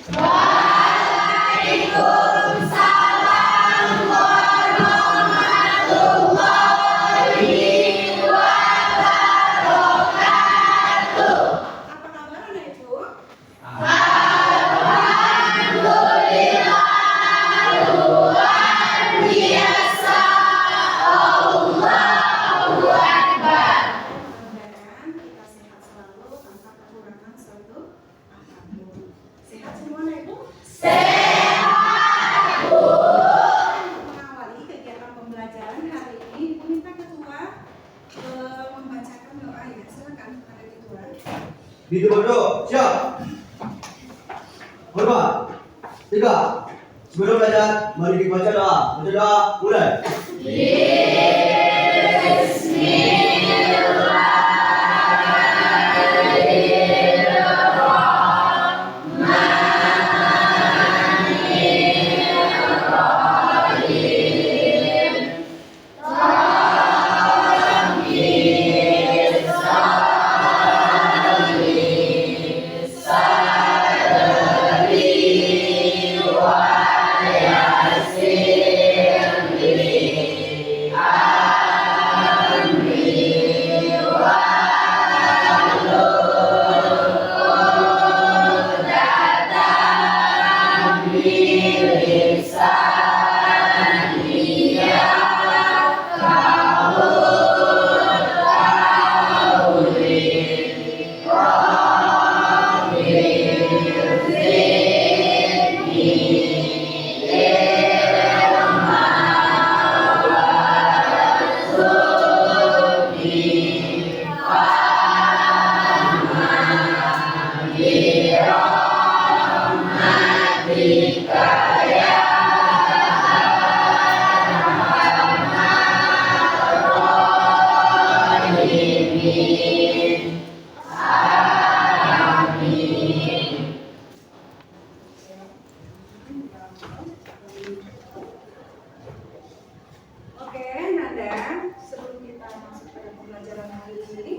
Waalaikumsalam warahmatullahi wabarakatuh. Apa kabar anak Ibu? Alhamdulillah, luar biasa. Allahu Akbar. Mudah-mudahan kita sehat selalu tanpa kekurangan suatu apapun. Sehat semua anak Ibu? Sehat, Bu. Mengawali kegiatan pembelajaran hari ini, Ibu minta ketua membacakan doa ya. Silakan kepada ketua. Bidu bodoh, siap. Hormat. 3. Sebelum belajar, mari dibaca doa. Baca doa, mulai. Oke, Nanda, sebelum kita masuk pada pembelajaran hari ini,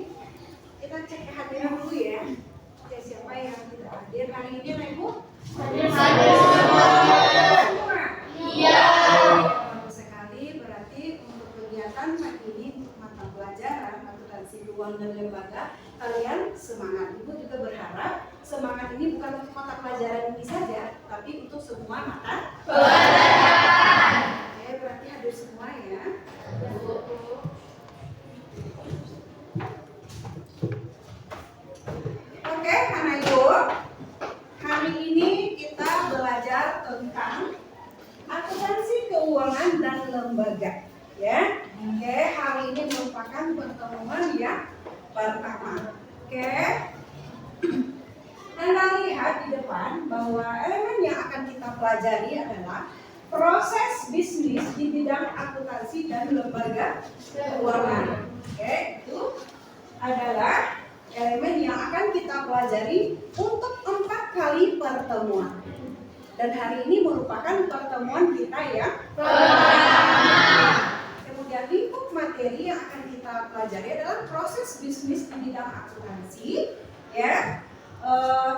kita cek kehadiran dulu ya. Oke, siapa yang tidak hadir hari ini, Anak Ibu? Hadir semua. Iya. Bagus sekali, berarti untuk kegiatan hari ini untuk mata pelajaran akuntansi keuangan dan lembaga, kalian semangat. Ibu juga berharap semangat ini bukan untuk mata pelajaran ini saja, tapi untuk semua mata pelajaran. Oke, berarti hadir semua ya. Oke, anak Ibu, hari ini kita belajar tentang akuntansi keuangan dan lembaga, ya. Oke, hari ini merupakan pertemuan yang pertama. Oke. Anda lihat di depan bahwa elemen yang akan kita pelajari adalah proses bisnis di bidang akuntansi dan lembaga keuangan. Oke, itu adalah elemen yang akan kita pelajari untuk 4 kali pertemuan. Dan hari ini merupakan pertemuan kita yang pertama. Kemudian lingkup materi yang akan kita pelajari adalah proses bisnis di bidang akuntansi. Ya,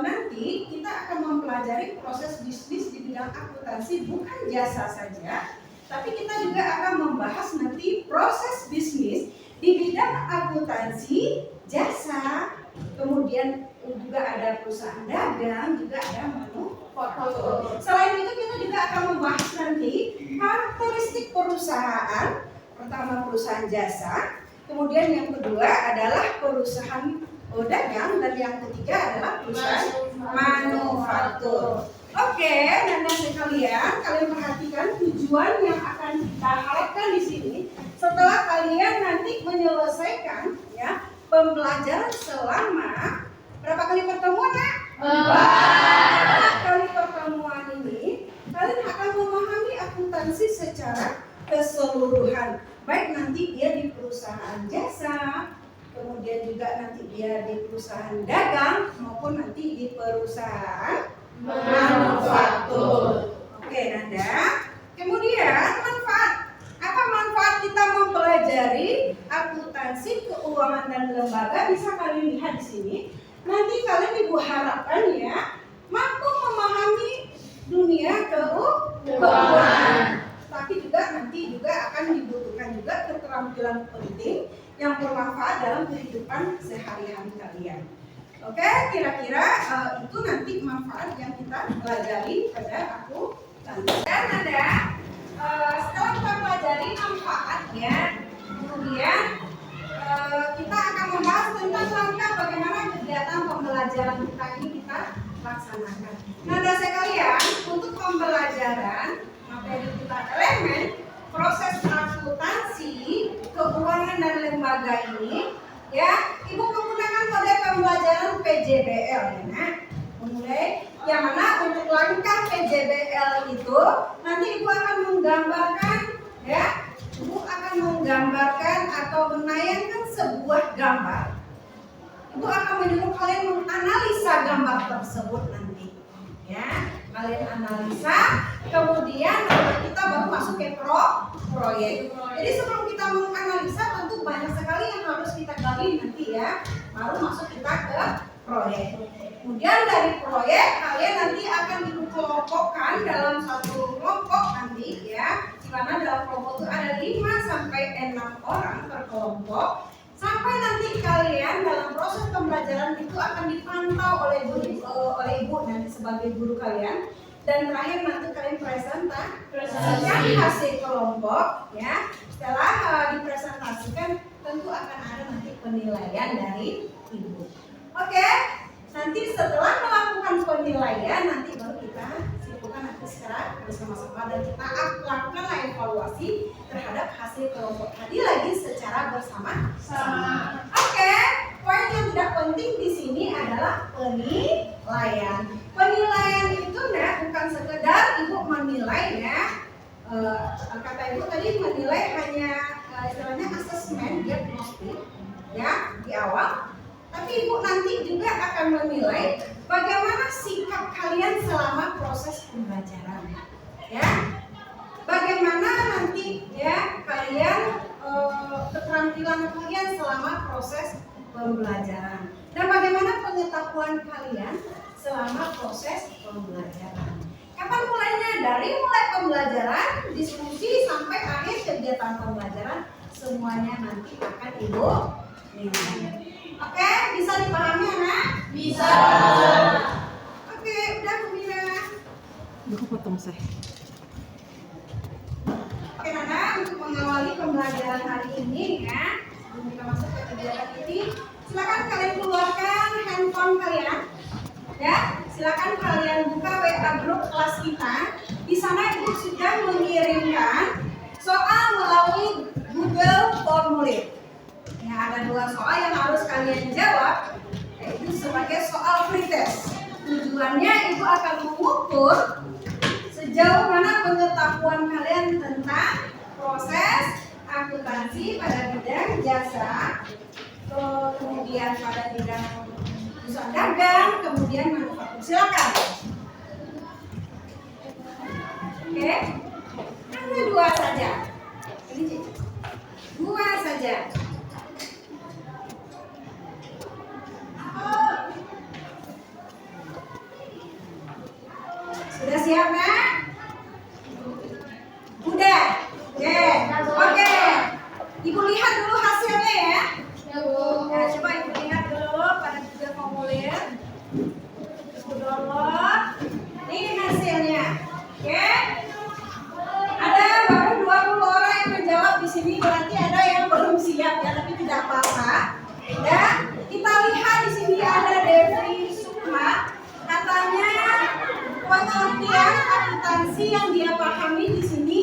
nanti kita akan mempelajari proses bisnis di bidang akuntansi bukan jasa saja, tapi kita juga akan membahas nanti proses bisnis di bidang akuntansi, jasa, kemudian juga ada perusahaan dagang, juga ada manufaktur. Selain itu kita juga akan membahas nanti karakteristik perusahaan. Pertama perusahaan jasa, kemudian yang kedua adalah perusahaan dagang, dan yang ketiga adalah perusahaan manufaktur. Oke, Nanda sekalian, kalian perhatikan tujuan yang akan kita harapkan di sini setelah kalian nanti menyelesaikan ya pembelajaran selama berapa kali pertemuan, Nak? 4 kali pertemuan ini, kalian akan memahami akuntansi secara keseluruhan, baik nanti dia di perusahaan jasa, kemudian juga nanti dia di perusahaan dagang, maupun nanti di perusahaan manufaktur. Oke, Nanda. Kemudian manfaat. Apa manfaat kita mempelajari akuntansi keuangan dan lembaga? Bisa kalian lihat di sini. Nanti kalian Ibu harapkan ya mampu memahami dalam kehidupan sehari-hari kalian. Oke, kira-kira itu nanti manfaat yang kita pelajari pada akuntansi. Dan ada setelah kita pelajari manfaatnya, kemudian kita akan membahas tentang langkah bagaimana kegiatan pembelajaran kita ini kita laksanakan. Nah, dasar sekalian, untuk pembelajaran materi kita elemen proses akuntansi keuangan dan lembaga ini, ya, Ibu menggunakan kode pembelajaran PJBL ya, nah. Mulai yang mana untuk langkah PJBL itu nanti Ibu akan menggambarkan, ya, Ibu akan menggambarkan atau menayangkan sebuah gambar. Ibu akan menyuruh kalian menganalisa gambar tersebut nanti, ya. Kalian analisa, kemudian kita baru masuk ke proyek. Jadi sebelum kita menganalisa tentu banyak sekali yang harus kita gali nanti, ya. Baru masuk kita ke proyek. Kemudian dari proyek kalian nanti akan dikelompokkan dalam satu kelompok nanti, ya. Di mana dalam kelompok itu ada 5 sampai 6 orang per kelompok. Sampai nanti kalian dalam proses pembelajaran itu akan dipantau oleh ibu nanti sebagai guru kalian, dan terakhir nanti kalian presentasikan hasil kelompok, ya. Setelah dipresentasikan tentu akan ada nanti penilaian dari ibu. Oke, nanti setelah melakukan penilaian nanti baru kita simpulkan nanti secara bersama-sama dan kita lakukan evaluasi terhadap hasil kelompok tadi lagi secara bersama-sama. Oke, poin yang tidak penting di sini adalah penilaian. Penilaian itu bukan sekedar ibu menilai, ya. Kata ibu tadi menilai hanya istilahnya asesmen, diagnostik, ya, di awal. Tapi ibu nanti juga akan menilai bagaimana sikap kalian selama proses pembelajaran, ya. Bagaimana nanti, ya, kalian keterampilan kalian selama proses pembelajaran, dan bagaimana pengetahuan kalian selama proses pembelajaran. Kapan mulainya? Dari mulai pembelajaran, diskusi sampai akhir kegiatan pembelajaran, semuanya nanti akan ibu nilai. Oke, bisa dipahami, anak? Bisa. Oke, udah Mira. Aku potong saya. Oke, Nana, untuk mengawali pembelajaran hari ini, ya, sebelum kita masuk ke kegiatan ini, silakan kalian keluarkan handphone kalian, ya. Silakan kalian buka WA grup kelas kita. Di sana ibu sudah mengirimkan soal melalui Google Formulir. Ya, ada 2 soal yang harus kalian jawab, yaitu sebagai soal pretest. Tujuannya ibu akan mengukur sejauh mana pengetahuan kalian tentang proses akuntansi pada bidang jasa, kemudian pada bidang usaha dagang, kemudian manufaktur. Silakan. Oke, hanya 2 saja. Ini 2 saja. Sudah siap, Nak? Udah? Oke. Ibu lihat dulu hasilnya, ya. Nah, coba ibu lihat dulu pada Google Formulir. Ibu download. Ini hasilnya. Oke. Ada baru 20 orang yang menjawab di sini, berarti ada yang belum siap, ya, tapi tidak apa-apa. Dan kita lihat di sini ada Devi Sukma. Katanya pengertian akuntansi yang dia pahami di sini,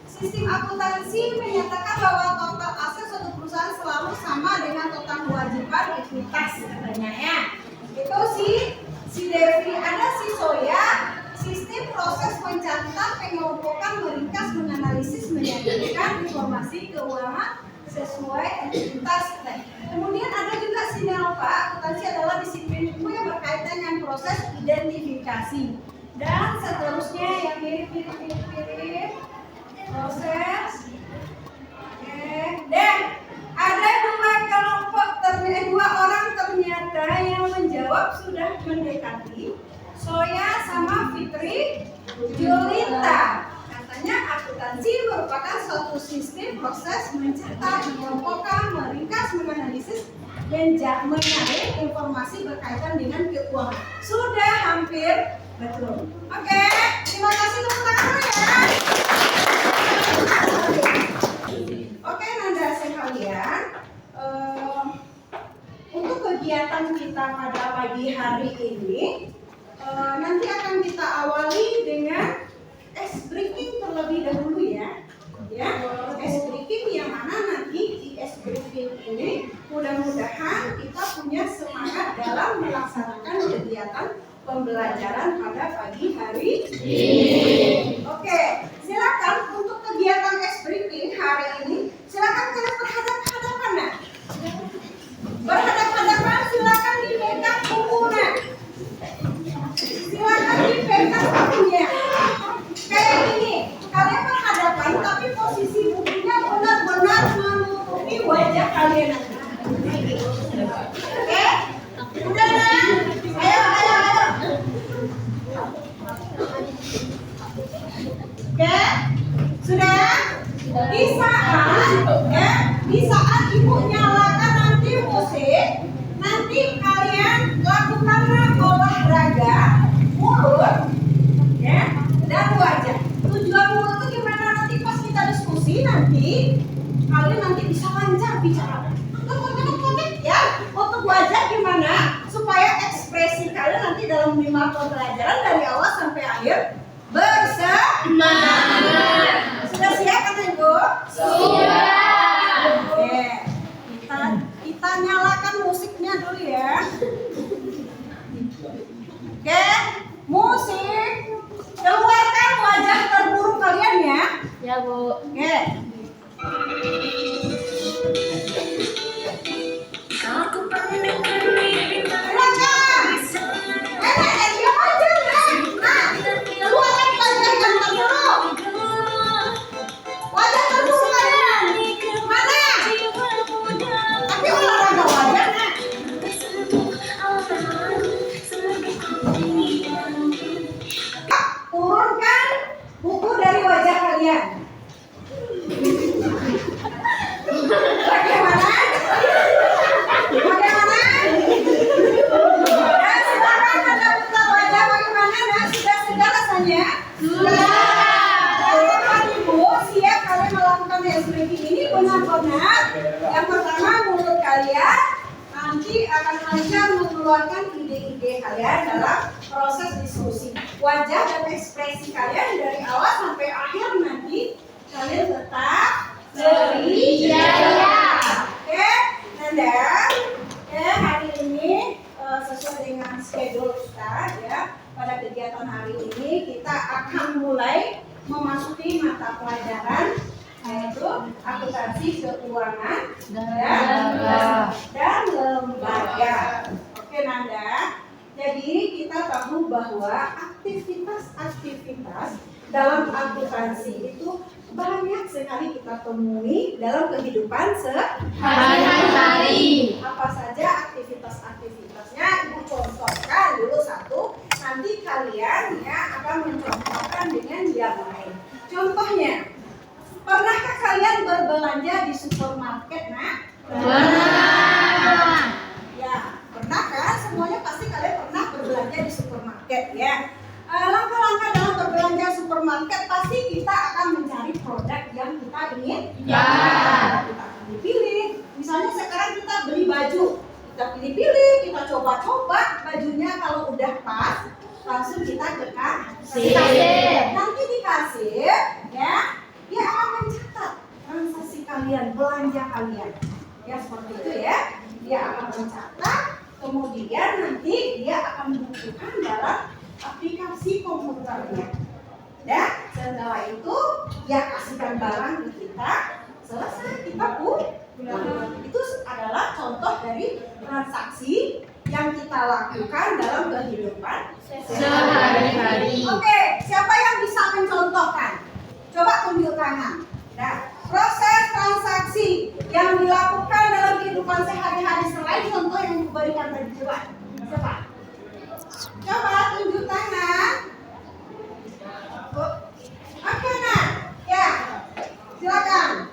sistem akuntansi menyatakan bahwa total aset suatu perusahaan selalu sama dengan total kewajiban ekuitas, katanya, ya. Itu si Devi. Ada si Soya, sistem proses pencatatan, pengelompokan, meringkas, menganalisis, menyajikan informasi keuangan sesuai ekuitas. Kemudian ada juga si Nelva, akuntansi adalah disiplin ilmu yang berkaitan dengan proses identifikasi. Dan seterusnya yang mirip proses. Dan ada 2 kelompok, 2 orang ternyata yang menjawab sudah mendekati. Soya sama Fitri Julita. Katanya akuntansi merupakan suatu sistem proses mencatat, mengelompokkan, meringkas, menganalisis, dan menyaring informasi berkaitan dengan keuangan. Sudah hampir betul. Oke, terima kasih tepuk tangan dulu ya. Oke, Nanda sekalian, untuk kegiatan kita pada pagi hari ini, nanti akan kita awali dengan ice breaking terlebih dahulu ya. Ice breaking yang mana nanti di ice breaking ini mudah-mudahan kita punya semangat dalam melaksanakan kegiatan pembelajaran pada pagi hari ini. Oke, silakan untuk kegiatan ice breaking hari ini, silakan kalian berhadapan-hadapan nah. Berhadapan-hadapan, silakan dipegang bukunya. Silakan dipegang bukunya. Kayak gini, kalian berhadapan tapi posisi bukunya benar-benar menutupi wajah kalian. Oke? Udah nah? Ayo. Oke? Sudah? Di saat ibu nyalakan nanti musik, nanti kalian lakukanlah olahraga mulut, ya, dan wajah. Tujuan mulut itu gimana nanti pas kita diskusi nanti kalian nanti bisa lancar bicara. Ya, untuk wajah gimana supaya ekspresi kalian nanti dalam 5 pembelajaran dari awal sampai akhir bersemangat. Sudah siap kata Ibu? Sudah. Oke, kita nyalakan musiknya dulu ya. Oke, musik. Keluarkan wajah terburuk kalian ya. Ya, Bu. Oke. Silakan. Diam aja nah. Keluarkan wajah yang terburuk. Wajah terburuk kalian. Mana? Tapi olahraga wajah nah. Turunkan buku dari wajah kalian. Bagaimana? Dan silakan Anda buka wajah bagaimana? Nah, sudah segar rasanya? Sudah. Ibu siap kalian melakukan SBG ini benar-benar. Yang pertama mulut kalian nanti akan lancar mengeluarkan ide-ide kalian dalam proses diskusi. Wajah dan ekspresi kalian dari awal sampai akhir nanti kalian tetap ceria. Oke, Nanda. Hari ini sesuai dengan schedule kita ya. Pada kegiatan hari ini kita akan mulai memasuki mata pelajaran yaitu akuntansi keuangan dan lembaga. Oke Nanda. Jadi kita tahu bahwa aktivitas-aktivitas dalam akuntansi itu banyak sekali kita temui dalam kehidupan sehari-hari. Apa saja aktivitas-aktivitasnya? Ibu contohkan dulu satu. Nanti kalian ya akan mencontohkan dengan yang lain. Contohnya, pernahkah kalian berbelanja di supermarket? Nah, pernah. Ya, pernah kan? Semuanya pasti kalian pernah berbelanja di supermarket ya. Langkah-langkah dalam berbelanja supermarket pasti kita akan mencari produk yang kita ingin. Ya. Kita pilih. Misalnya sekarang kita beli baju, kita pilih-pilih, kita coba-coba bajunya kalau udah pas, langsung kita ke kasir. Nanti di kasir, ya, dia akan mencatat transaksi kalian, belanja kalian. Ya seperti itu ya. Dia akan mencatat, kemudian nanti dia akan menunjukkan dalam aplikasi komputernya. Dan setelah itu dia kasihkan barang ke kita, selesai kita pulang. Itu adalah contoh dari transaksi yang kita lakukan dalam kehidupan sehari-hari. Oke, siapa yang bisa mencontohkan? Coba tunjuk tangan. Nah, proses transaksi yang dilakukan dalam kehidupan sehari-hari selain contoh yang diberikan tadi coba. Siapa? Coba tunjuk tangan. Oke, nah, ya, silakan.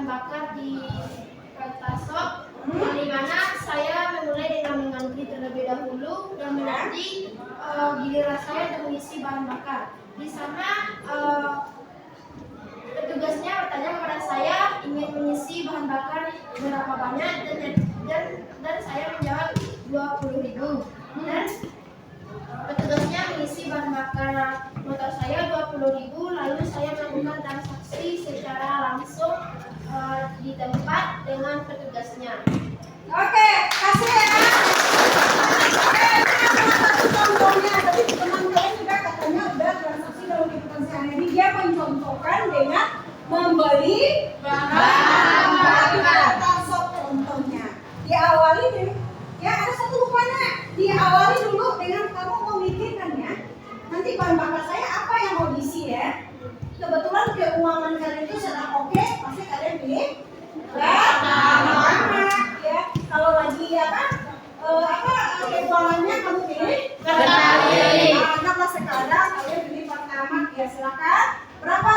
bahan bakar di Pertasop, di mana saya memulai dengan mengantri terlebih dahulu dan menanti giliran saya untuk mengisi bahan bakar. Di sana petugasnya bertanya kepada saya ingin mengisi bahan bakar berapa banyak dan saya menjawab 20.000 dan petugasnya mengisi bahan bakar motor saya 20.000, lalu saya melakukan transaksi secara langsung di tempat dengan petugasnya. Oke, kasih ya. Contohnya tadi teman kalian juga katanya udah transaksi dalam kehidupan sehari-hari. Dia mencontohkan dengan membeli bahan bakar contohnya. Diawali dengan ya ada satu rupanya. Diawali dulu dengan kamu memikirkan ya. Nanti bahan bakar saya apa yang mau diisi ya? Kebetulan keuangan kalian itu sedang oke, pasti kalian pilih mana ya? Kalau lagi keuangannya kamu pilih anggaplah sekarang kalian pilih pertama ya silakan. Berapa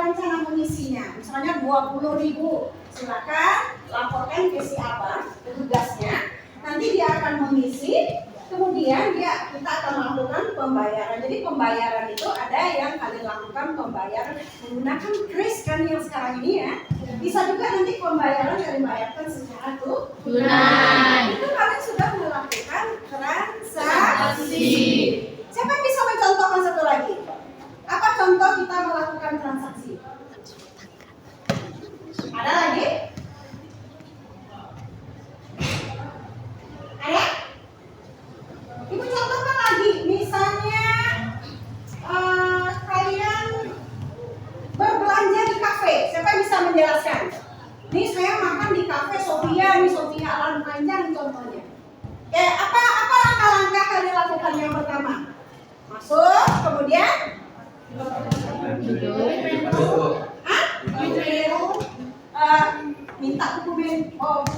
rencana mengisinya? Misalnya 20.000. Silakan laporkan ke si abang petugasnya. Nanti dia akan mengisi. Kemudian kita akan melakukan pembayaran. Jadi pembayaran itu ada yang kalian lakukan pembayaran menggunakan kris kan yang sekarang ini ya. Bisa juga nanti pembayaran kalian bayarkan secara tunai. Itu kalian sudah melakukan transaksi. Siapa yang bisa mencontohkan satu lagi? Apa contoh kita melakukan transaksi? Ada lagi? Ada? Ibu contohkan lagi, misalnya kalian berbelanja di kafe. Siapa yang bisa menjelaskan? Nih saya makan di kafe Sofia, nih Sofia Alam Panjang contohnya. Apa langkah-langkah kalian lakukan yang pertama? Masuk, kemudian minta buku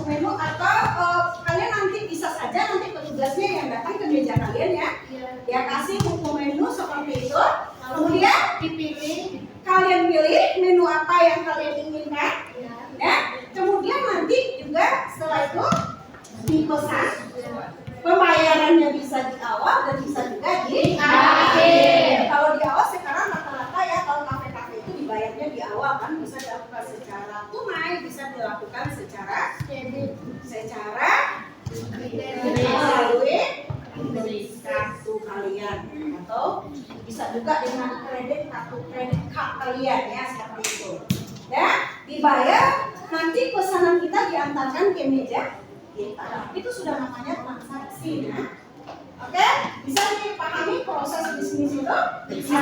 menu atau kalian nanti bisa saja nanti petugasnya yang datang ke meja kalian ya. Dia kasih buku menu seperti itu. Kemudian dipilih, kalian pilih menu apa yang kalian inginkan. Ya. Kemudian nanti juga setelah itu dipesan. Pembayarannya bisa di awal dan bisa juga di akhir. Kalau di awal sekarang rata-rata ya kalau kafe-kafe itu dibayarnya di awal kan, bisa dilakukan secara tunai, bisa dilakukan secara melalui kartu kalian atau bisa juga dengan kredit card kalian ya seperti itu. Ya, dibayar nanti pesanan kita diantarkan ke meja kita. Itu sudah namanya transaksi ya. Oke, bisa dipahami proses bisnis itu? Bisa.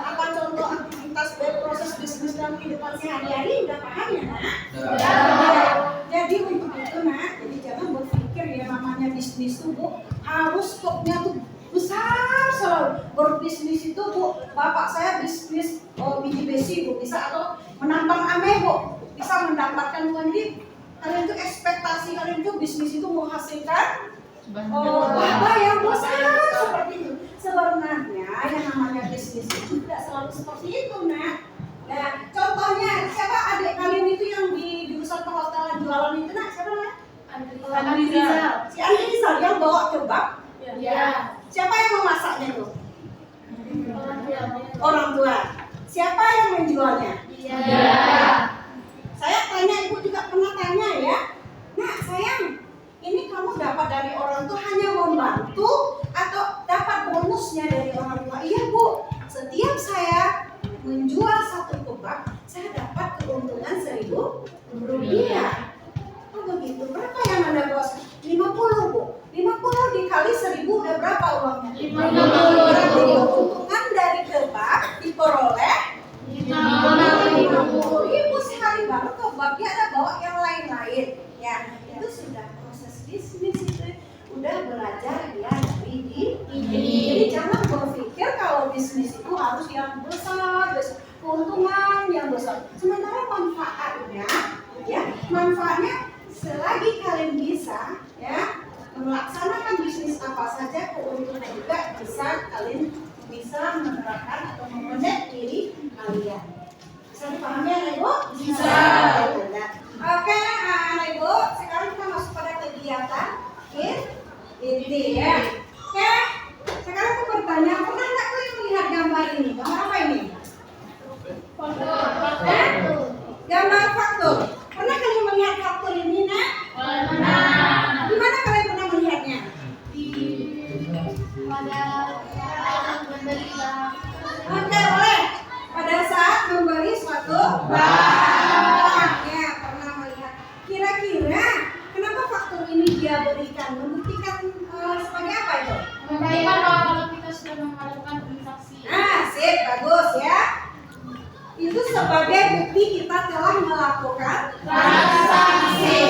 Apa contoh aktivitas dari proses bisnis dalam kehidupan sehari-hari? Udah paham ya, Nak? Sudah. Jadi untuk itu, Nak, jadi jangan berpikir ya namanya bisnis itu, Bu, harus skopnya tuh besar selalu. Berbisnis itu, Bu, bapak saya bisnis biji besi, Bu, bisa atau menambang ame, Bu, bisa mendapatkan uang ini. Kalian tuh ekspektasi kalian tuh bisnis itu menghasilkan laba yang besar seperti itu. Sebenarnya yang namanya bisnis itu tidak selalu seperti itu, Nak. Nah, contohnya siapa adik kalian itu yang di jurusan perhotelan jualan itu, Nak? Siapa namanya? Andri Rizal. Si Andri Rizal yang bawa kebab. Ya. Siapa yang memasaknya tuh? Orang tua. Siapa yang menjualnya? Iya. Saya tanya, ibu juga pernah tanya ya. Nah sayang, ini kamu dapat dari orang tua hanya membantu atau dapat bonusnya dari orang tua? Iya Bu, setiap saya menjual satu kebab, saya dapat keuntungan Rp1.000. Oh begitu, berapa yang Anda bos? 50 Bu. 50 dikali 1.000 udah berapa uangnya? 50. Berarti keuntungan dari kebab diperoleh 50.000 sehari, baru kebabnya ada bawa yang lain-lain ya. Itu sudah proses bisnis, itu udah belajar ya dari jadi jangan berpikir kalau bisnis itu harus yang besar, keuntungan yang besar. Sementara manfaatnya manfaatnya selagi kalian bisa ya melaksanakan bisnis apa saja, keuntungan juga kalian bisa menerapkan atau memanage diri kalian. Bisa dipahami ya, Ibu? Bisa. faktur. Pernah kalian melihat faktur ini, Nak? Pernah. Di mana kalian pernah melihatnya? Oke, boleh. Pada saat membeli suatu barang, ya pernah melihat. Kira-kira kenapa faktur ini dia berikan? Membuktikan sebagai apa itu? Membuktikan bahwa kalau kita sudah melakukan transaksi. Sip, bagus ya. Itu sebagai bukti kita telah melakukan transaksi.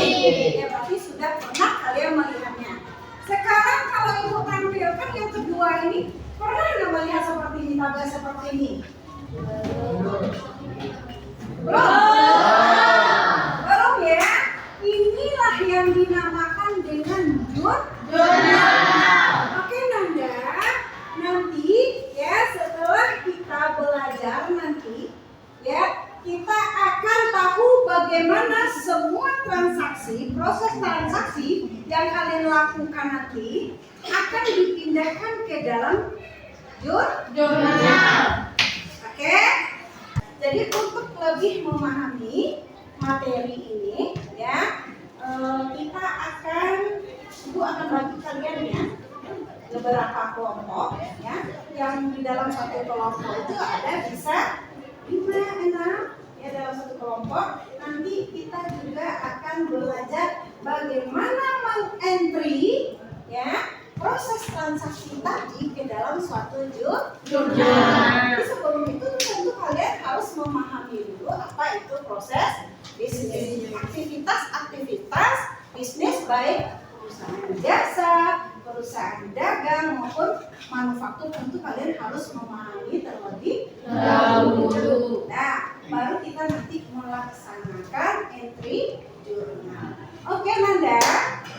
Ya, berarti sudah pernah kalian melihatnya. Sekarang kalau ibu tampilkan yang kedua ini, pernah nggak melihat seperti ini, tabel seperti ini? Belum ya. Inilah yang dinamakan dengan jurnal. Oke Nanda, nanti ya setelah kita belajar nanti ya kita akan tahu bagaimana semua transaksi, proses transaksi yang kalian lakukan nanti akan dipindahkan ke dalam jurnal. Oke? Jadi untuk lebih memahami materi ini ya, kita akan bagi kalian ya beberapa kelompok ya, yang di dalam satu kelompok itu ada bisa 5, 6 ya dalam satu kelompok. Nanti kita juga akan belajar bagaimana mengentry ya proses transaksi tadi ke dalam suatu jurnal. Jadi sebelum itu tentu kalian harus memahami dulu apa itu proses bisnis, aktivitas bisnis, baik perusahaan jasa, perusahaan dagang maupun manufaktur. Tentu kalian harus memahami terlebih dahulu. Nah, baru kita nanti melaksanakan entry jurnal. Oke Nanda,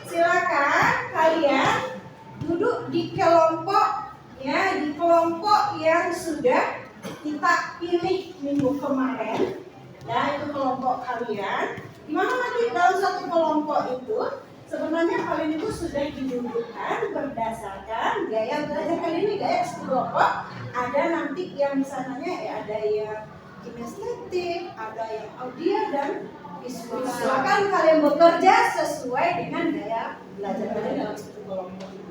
silakan kalian duduk di kelompok ya, di kelompok yang sudah kita pilih minggu kemarin. Ya, itu kelompok kalian. Dimana nanti dalam satu kelompok itu sebenarnya kalian itu sudah didudukkan berdasarkan gaya belajar kalian ini. Gaya kelompok ada nanti yang misalnya ya ada yang kinestetik, ada yang audio dan visual. Silakan kalian bekerja sesuai dengan gaya belajar kalian dalam satu kelompok ini.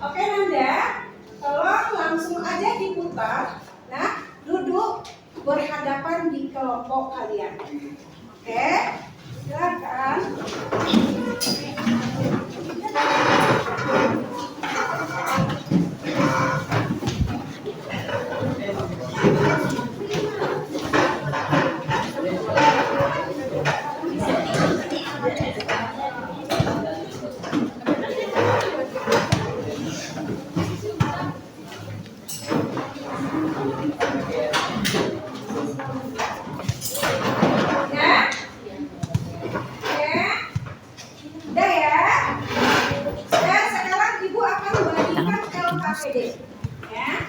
Oke Nanda, tolong langsung aja diputar. Nah, duduk berhadapan di kelompok kalian. Oke, silakan. LKPD ya.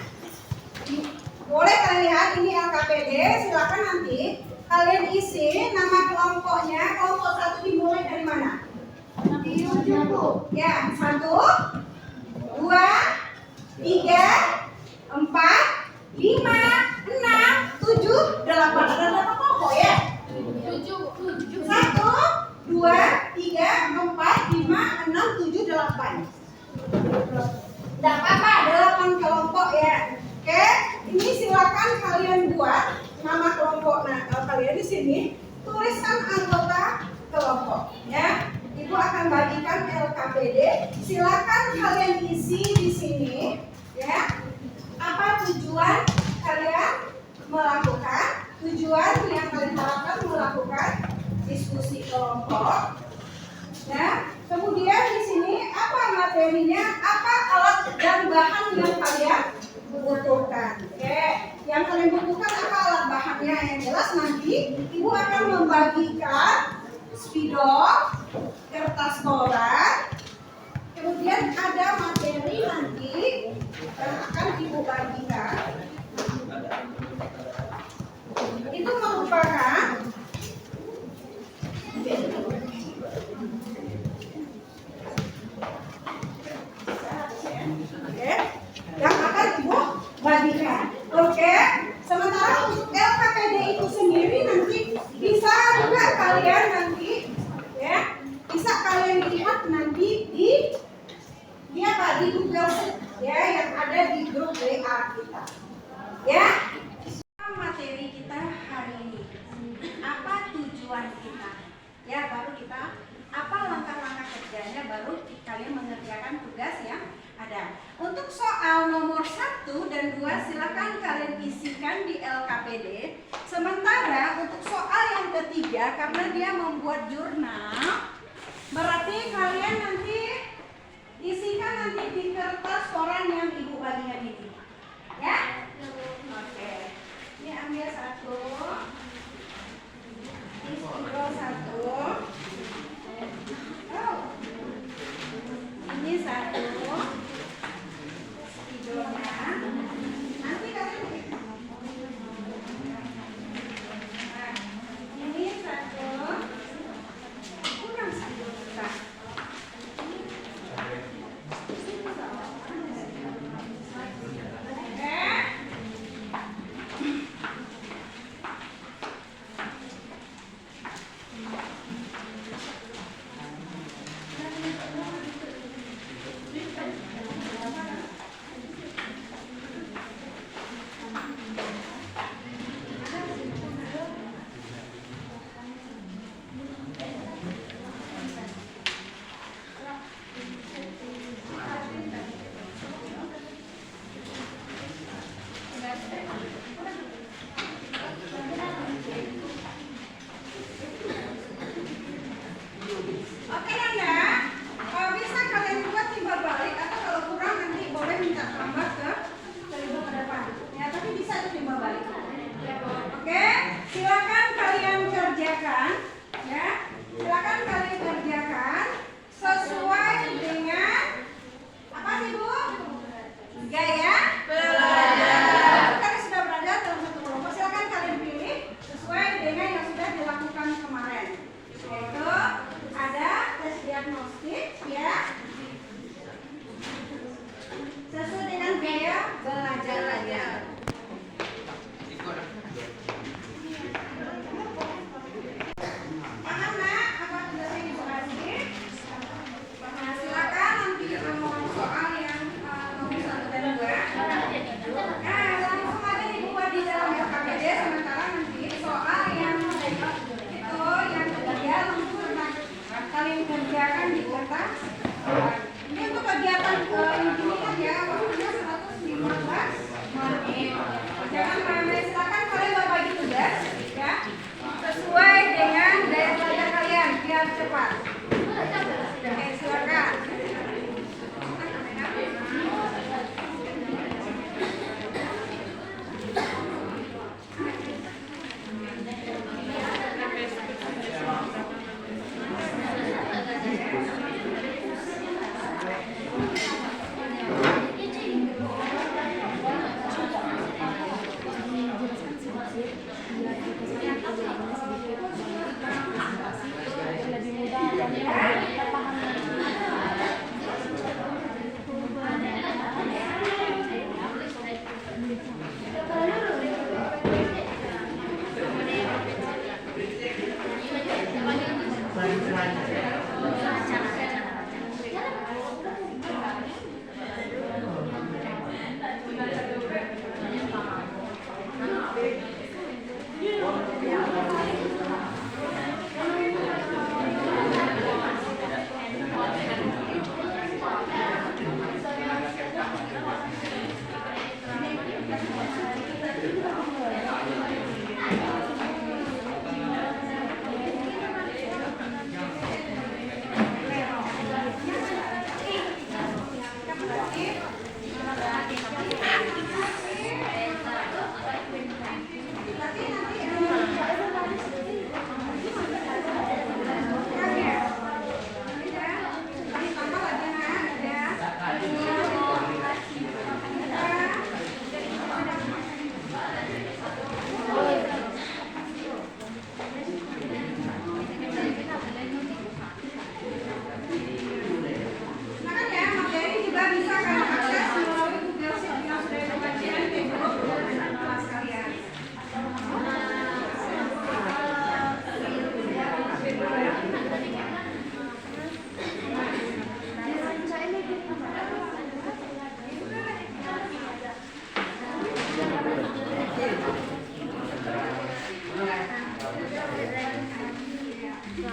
Boleh kalian lihat ini LKPD, silakan nanti kalian isi nama kelompoknya. Kelompok satu dimulai dari mana? Ya, 1, 2, 3, 4, 5, 6, 7, 8. Ada berapa kelompok ya? 1, 2, 3, 4, 5, 6, 7, 8. Tidak apa-apa, 8 kelompok ya. Oke, ini silakan kalian buat nama kelompok. Nah, kalau kalian di sini tuliskan anggota kelompok ya. Ibu akan bagikan LKPD. Silakan kalian isi di sini ya. Apa tujuan kalian melakukan? Tujuan yang kalian harapkan melakukan diskusi kelompok. Nah, kemudian di sini apa materinya, apa alat dan bahan yang kalian butuhkan. Oke, yang kalian butuhkan apa alat bahannya, yang jelas nanti ibu akan membagikan spidol, kertas koran, kemudian ada materi nanti yang akan ibu bagikan. Itu merupakan yang akan ibu bagikan. Oke, sementara untuk LKPD itu sendiri nanti bisa juga kalian Ya, baru kita apa langkah-langkah kerjanya, baru kalian mengerjakan tugas yang ada. Untuk soal nomor 1 dan 2 silakan kalian isikan di LKPD. Sementara untuk soal yang ketiga, karena dia membuat jurnal, berarti kalian nanti isikan nanti di kertas koran yang ibu bagikan ini. Ya? Oke. Ini ambil 1. Spidol 1. Oh. Ini 1. Spidolnya. Nanti kalian nah, ini 1. Kurang spidol kita. Oke Nanda, bisa kalian buat timbal balik atau kalau kurang nanti boleh minta tambah ke ibu ke depan. Ya, tapi bisa tuh timbal balik. Oke, silakan kalian kerjakan, ya. Silakan kalian kerjakan sesuai dengan apa sih Bu? Gaya belajar. Kalian sudah berada dalam satu kelompok. Silakan kalian pilih sesuai dengan yang sudah dilakukan kemarin. Yaitu ada tes diagnostik, ya, sesuai dengan gaya belajarnya. Paham nak? Apa tugasnya ibu kasih? Nah, silakan nanti soal yang nomor 1 dan 2. Nah, langsung aja ibu buat di dalam LKPD, sementara nanti soal yang itu yang ketiga langsung kalian kerjakan di kertas. Ini untuk kegiatan ini kan ya, waktunya 115 menit. Jangan main-main, silakan kalian berbagi tugas, ya, sesuai dengan daya belajar kalian biar cepat. Oke, silakan.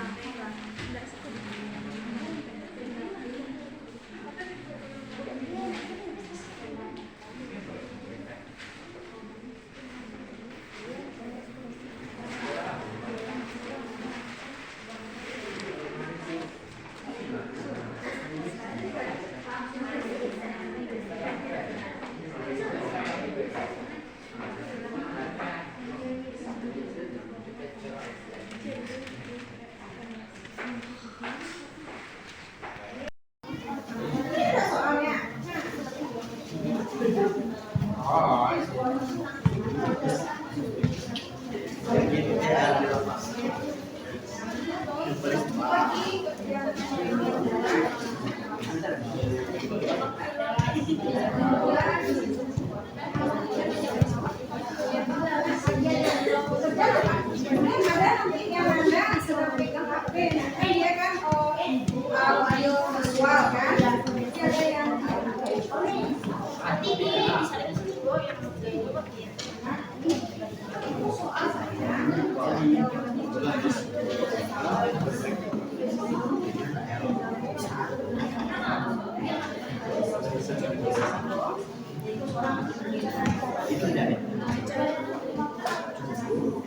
Ini ada soalnya. Ada nanti yang Anda sedang pegang HP, nanti dia kan audio visual kan. Nanti ada yang Nanti bisa dikasih yang soal saya.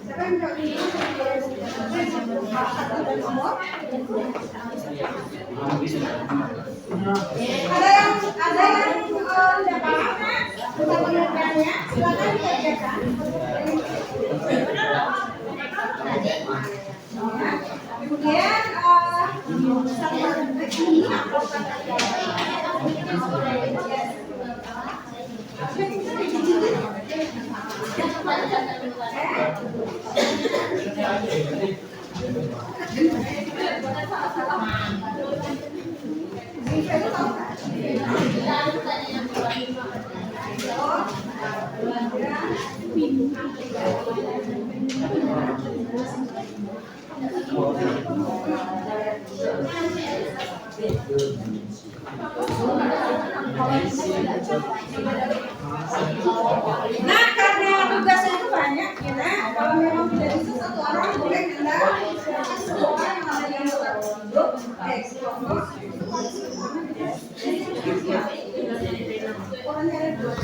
Siapa yang jawab ini? Ada yang tidak paham kan? Untuk pengertiannya, silakan dikerjakan. Kemudian nah, karena tugasnya itu banyak, kita kalau memang tidak bisa satu orang boleh Anda silakan semua orang yang ada di satu grup, kelompok. Orangnya ada dua.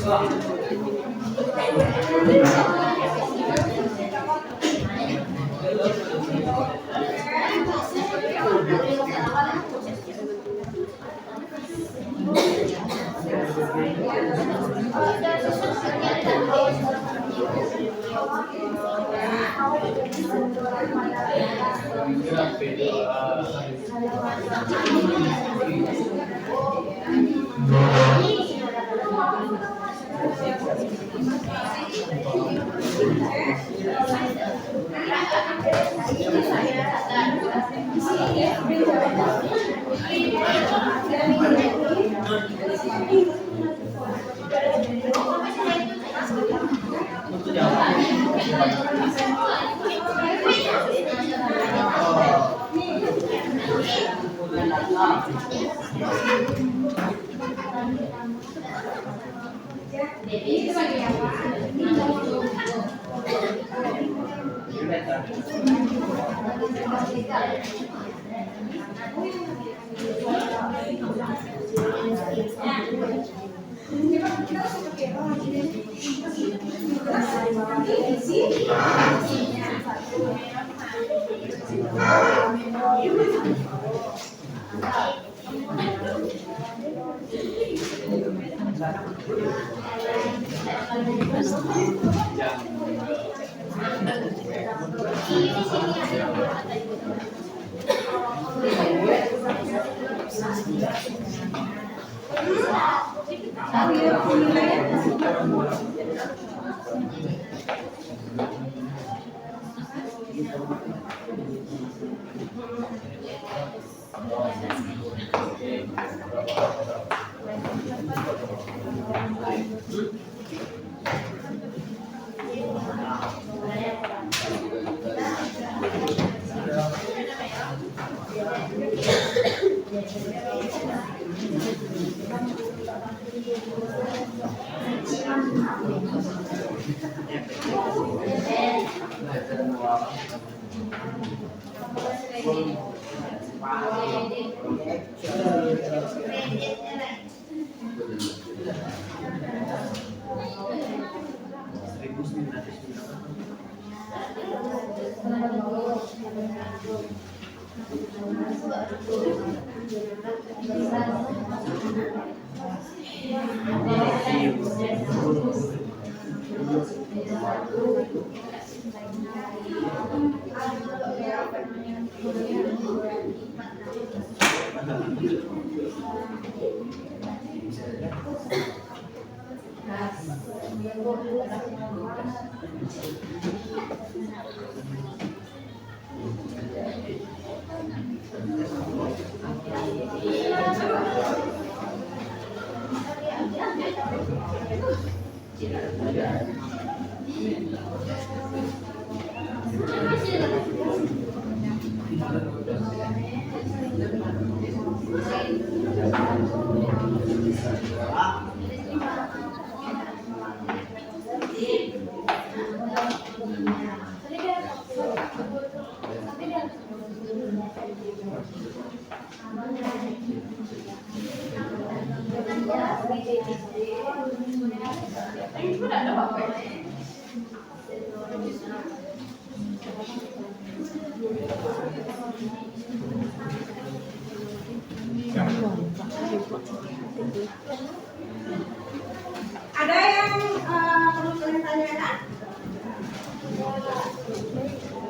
Ada yang perlu kalian tanyakan?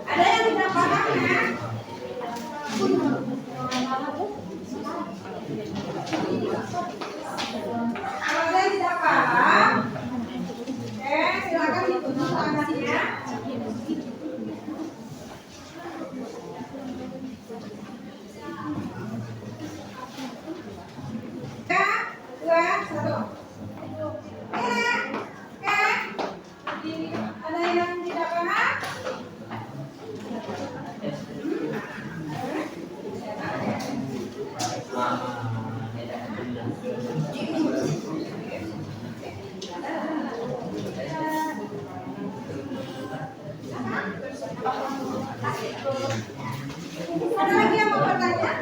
Ada yang tidak paham ya? Kalau ada yang tidak paham, silakan ditutup tangannya. Ada yang tidak paham? Ada lagi yang mau bertanya?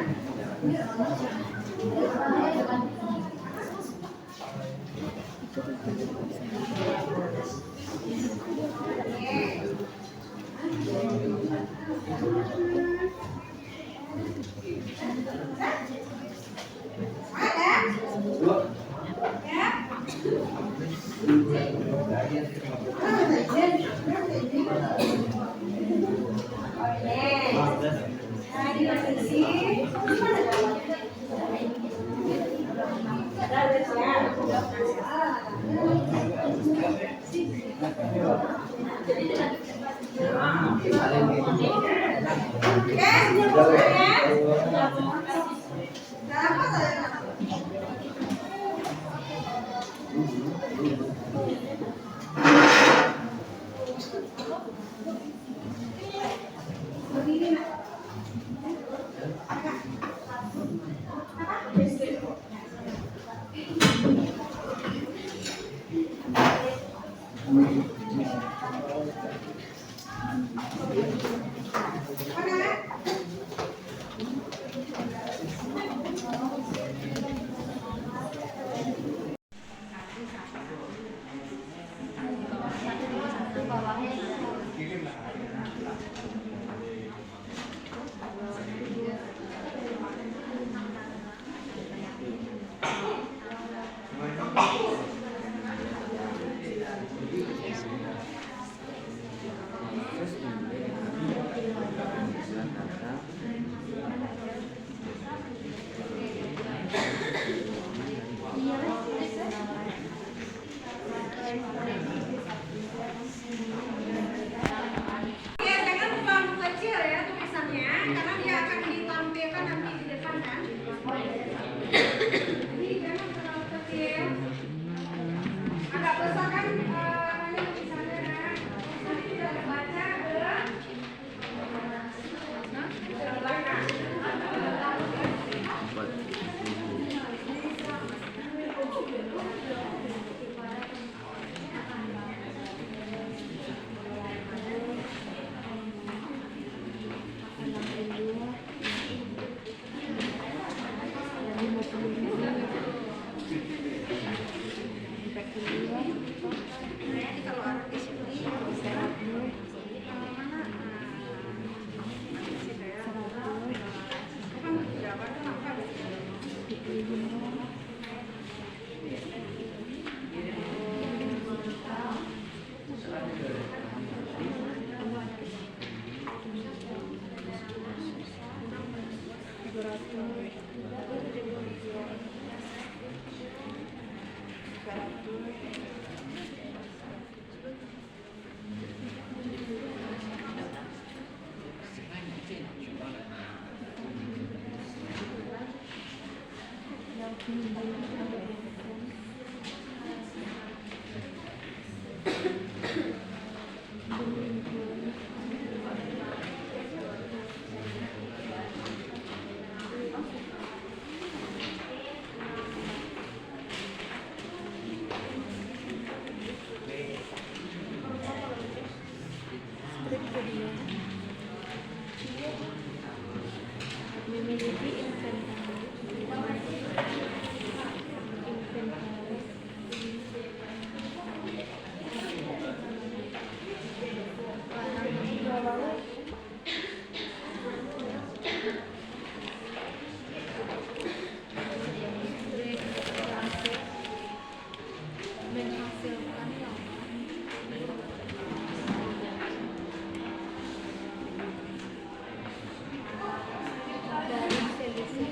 Memiliki inventaris menghasilkan dari selisih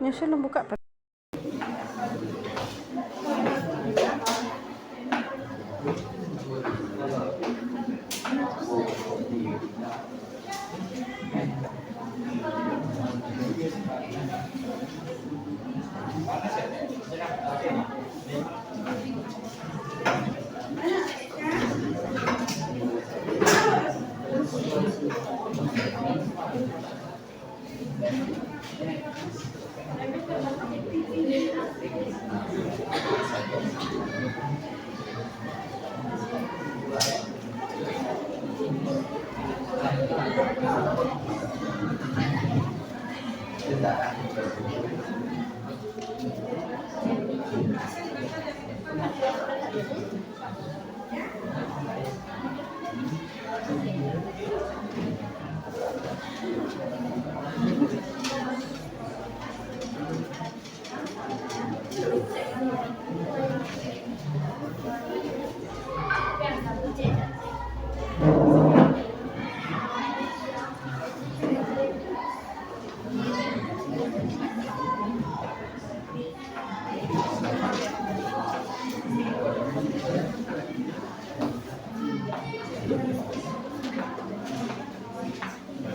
Nyusul belum buka.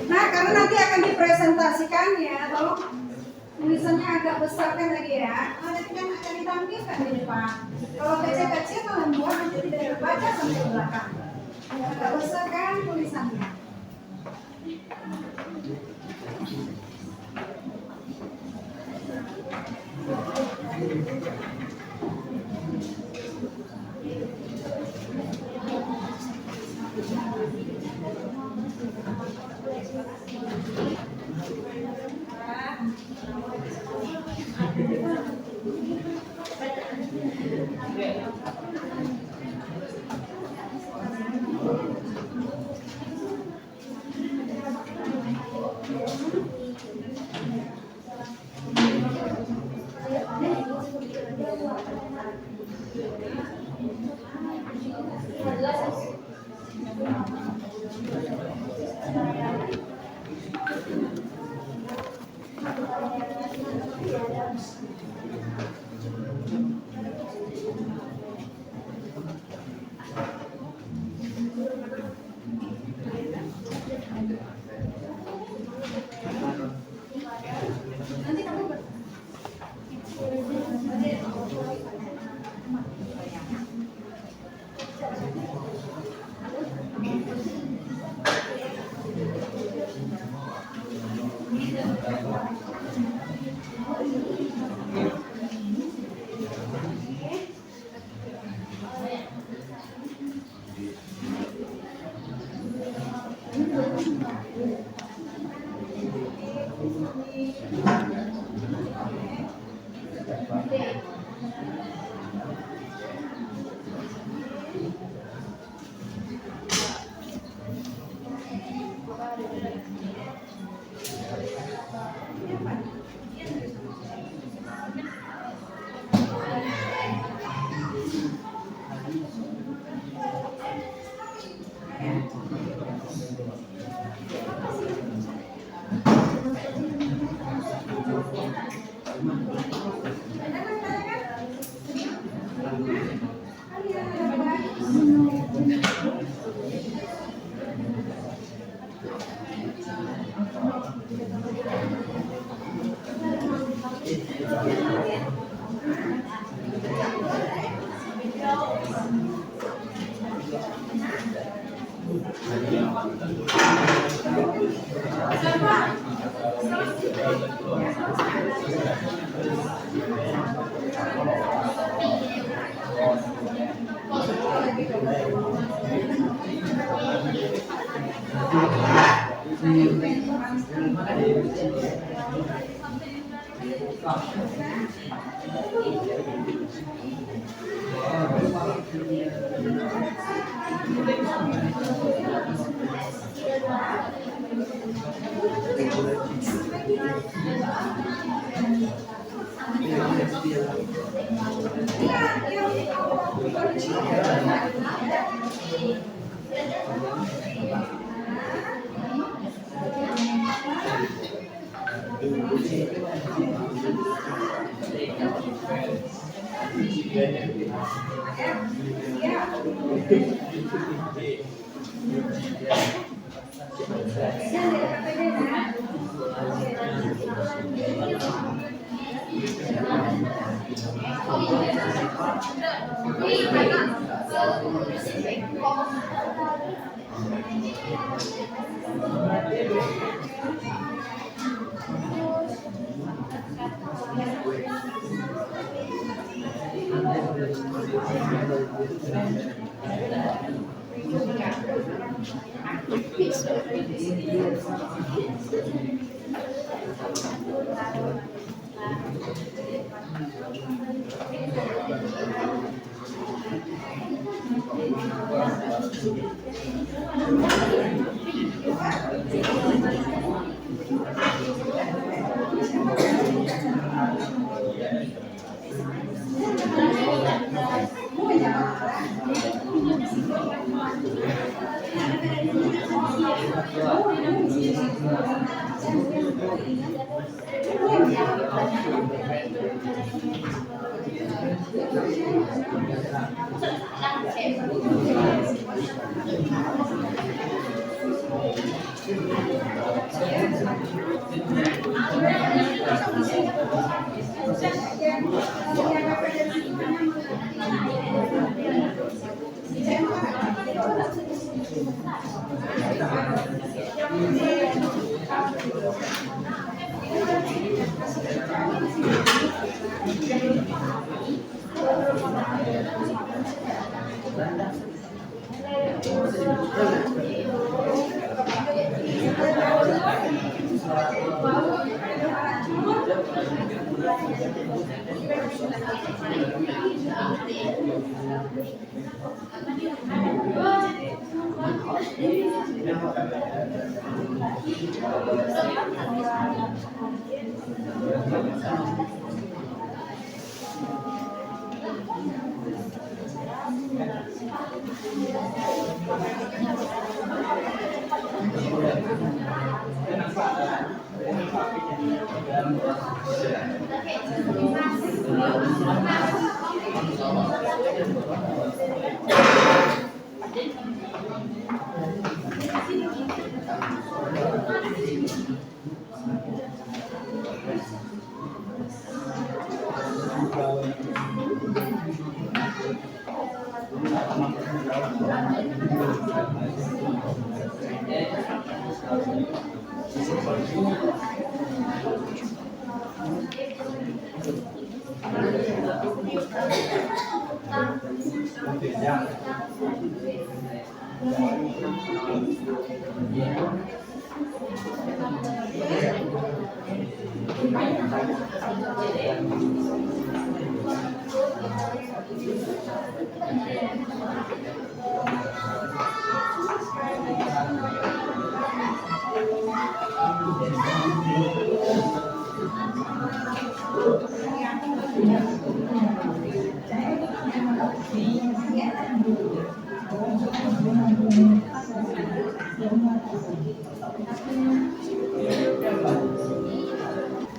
Nah, karena nanti akan dipresentasikan ya, tolong tulisannya agak besarkan lagi ya. Nanti kan akan ditampilkan di depan. Kalau kecil-kecil kalian buat nanti tidak terbaca sampai ke belakang. Agak besarkan tulisannya.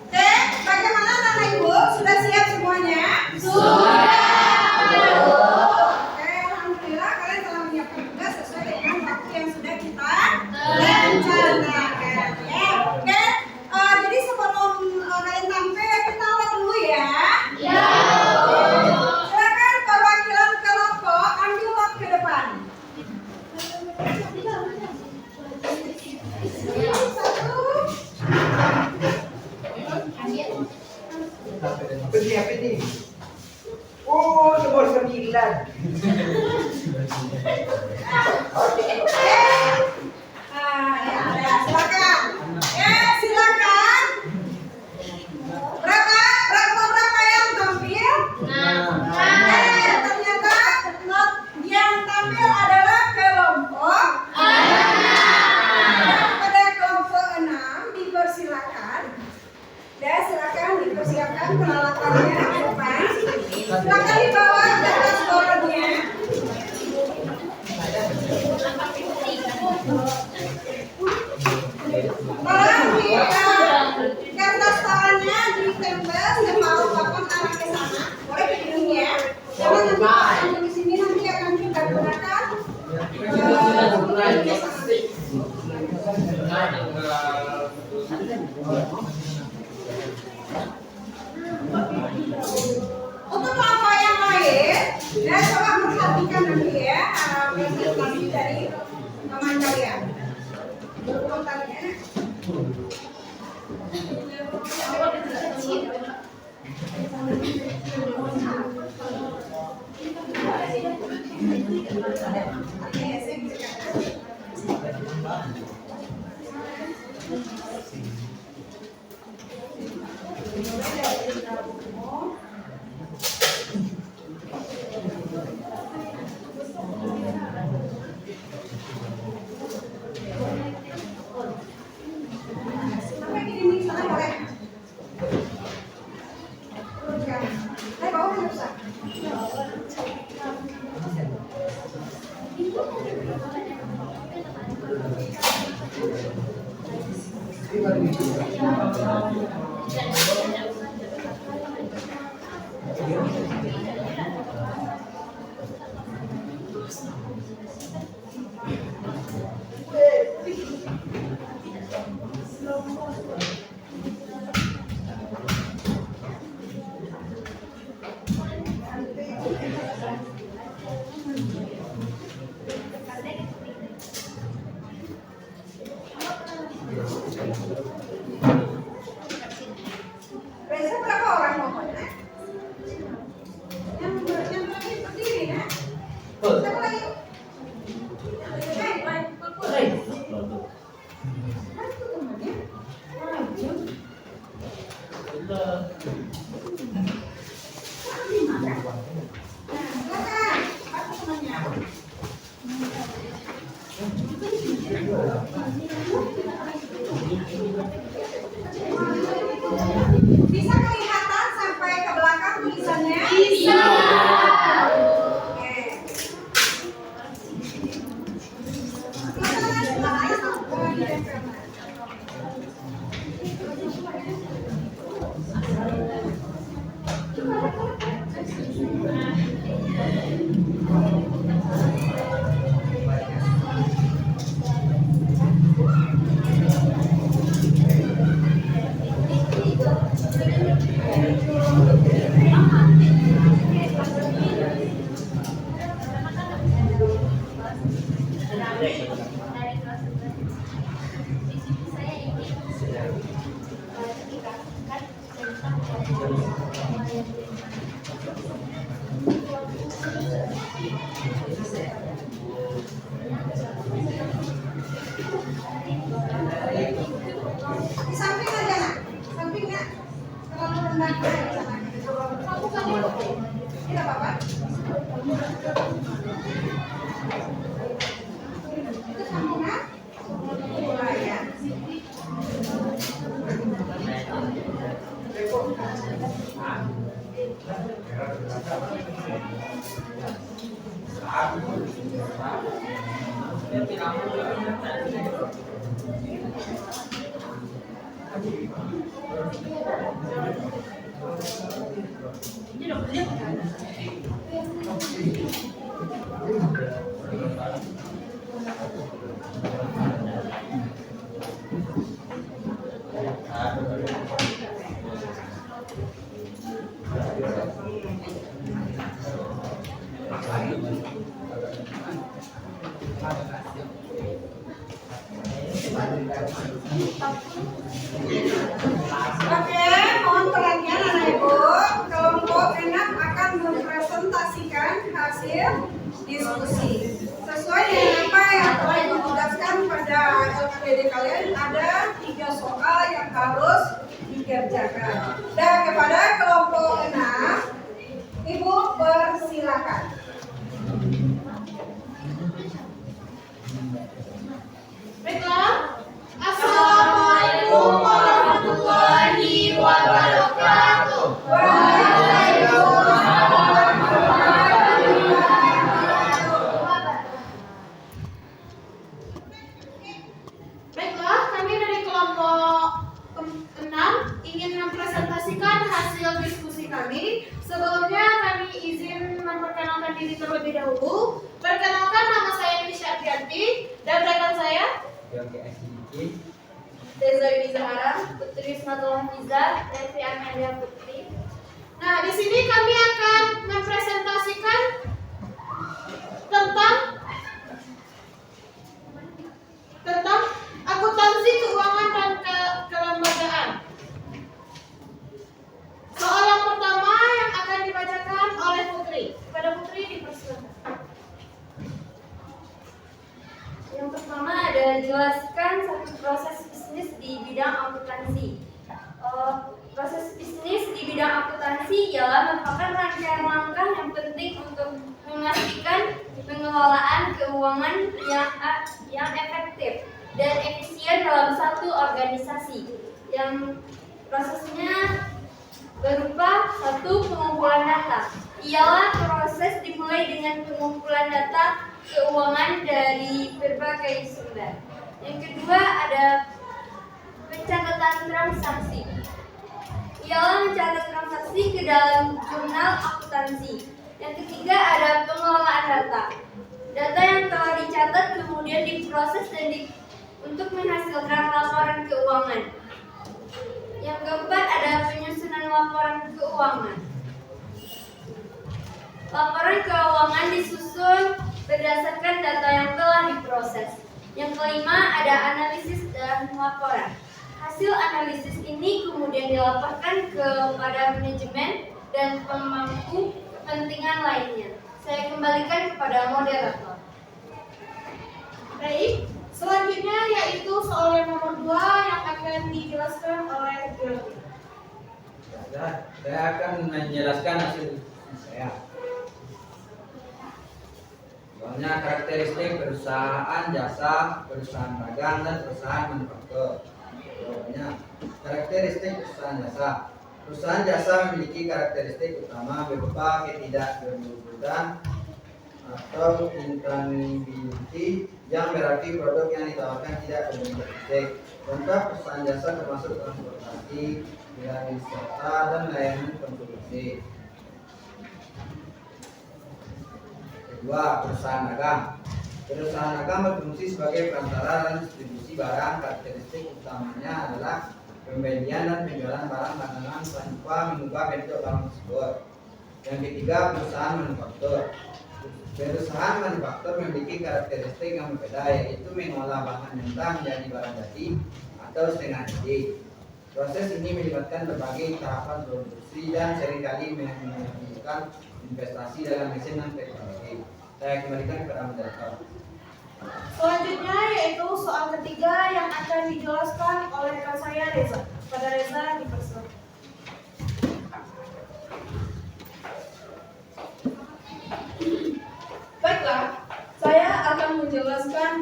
Oke, bagaimana anak ibu? Sudah siap semuanya? Oke, alhamdulillah kalian telah menyiapkan tugas sesuai dengan waktu yang sudah kita rencanakan. Ya, oke. Jadi sebelum kalian tampil, kita lihat dulu ya. Silakan perwakilan kelompok ambil waktu ke depan. Apa ni? Oh, nomor 9. Silakan. Silakan. Berapa yang tampil? Ternyata yang tampil adalah kelompok. Pada kelompok 6 dipersilakan. Dan silakan dipersiapkan peralatannya ke depan. Silakan dibawa ke atas boardnya. Tolong di kertas tangannya ditempel separuh papan arah ke sana. Boleh ke hidungnya. Jangan nanti di sini nanti akan kita gunakan. Untuk kelompok yang lain, coba perhatikan nanti ya presentasi dari teman kalian. Berurutannya. Sampai ke dinding sana boleh. Teruskan. Bawah nggak usah. Reza berapa orang pokoknya? Yang lagi berdiri ya? Siapa lagi? Bisa kelihatan sampai ke belakang tulisannya? Bisa. Oke. Di samping aja nak, samping nak. Terlalu rendah di sana. Tidak apa-apa. Itu samping nak. Mulai ya. Oke, mohon perhatian anak ibu. Kelompok 6 akan mempresentasikan hasil diskusi. Sesuai dengan apa yang telah ditugaskan pada LPD kalian, ada 3 soal yang harus dikerjakan. Dan kepada kelompok 6, ibu persilakan. Baiklah. Assalamualaikum warahmatullahi wabarakatuh. Baiklah, kami dari kelompok 6 ingin mempresentasikan hasil diskusi kami. Sebelumnya kami izin memperkenalkan diri terlebih dahulu. Perkenalkan, nama saya Nisha Adrianti dan rekan saya Reza Yudi Zahara, Putri Ismatullah Fiza, Devi Amelia Putri. Nah, di sini kami akan mempresentasikan tentang akuntansi keuangan dan kelembagaan. Soal yang pertama yang akan dibacakan oleh Putri. Kepada Putri dipersilakan. Yang pertama ada jelaskan satu proses bisnis di bidang akuntansi. Proses bisnis di bidang akuntansi ialah merupakan rangkaian langkah yang penting untuk memastikan pengelolaan keuangan yang efektif dan efisien dalam satu organisasi. Yang prosesnya berupa satu pengumpulan data. Ialah proses dimulai dengan pengumpulan data keuangan dari berbagai sumber. Yang kedua ada pencatatan transaksi. Ialah mencatat transaksi ke dalam jurnal akuntansi. Yang ketiga ada pengelolaan data. Data yang telah dicatat kemudian diproses dan untuk menghasilkan laporan keuangan. Yang keempat ada penyusunan laporan keuangan. Laporan keuangan disusun berdasarkan data yang telah diproses. Yang kelima ada analisis dan laporan. Hasil analisis ini kemudian dilaporkan kepada manajemen dan pemangku kepentingan lainnya. Saya kembalikan kepada moderator. Baik, selanjutnya yaitu soal yang nomor 2 yang akan dijelaskan oleh Biologi. Saya akan menjelaskan hasil saya. Soalnya karakteristik perusahaan jasa, perusahaan dagang, dan perusahaan manufaktur. Soalnya karakteristik perusahaan jasa. Perusahaan jasa memiliki karakteristik utama berupa ketidakberhubungan atau intangibility, yang berarti produk yang ditawarkan tidak berbentuk. Contoh perusahaan jasa termasuk transportasi, wisata, dan layanan konsumsi. Kedua, perusahaan dagang. Perusahaan dagang berfungsi sebagai perantara dan distribusi barang. Karakteristik utamanya adalah pembelian dan penjualan barang dagangan tanpa mengubah bentuk barang tersebut. Yang ketiga, perusahaan manufaktur. Perusahaan manufaktur memiliki karakteristik yang berbeda, yaitu mengolah bahan mentah menjadi barang jadi atau setengah jadi. Proses ini melibatkan berbagai tahapan produksi dan seringkali membutuhkan investasi dalam mesin dan teknologi. Saya kembalikan kepada moderator. Selanjutnya yaitu soal ketiga yang akan dijelaskan oleh rekan saya Reza. Pada Reza dipersilakan. Baiklah, saya akan menjelaskan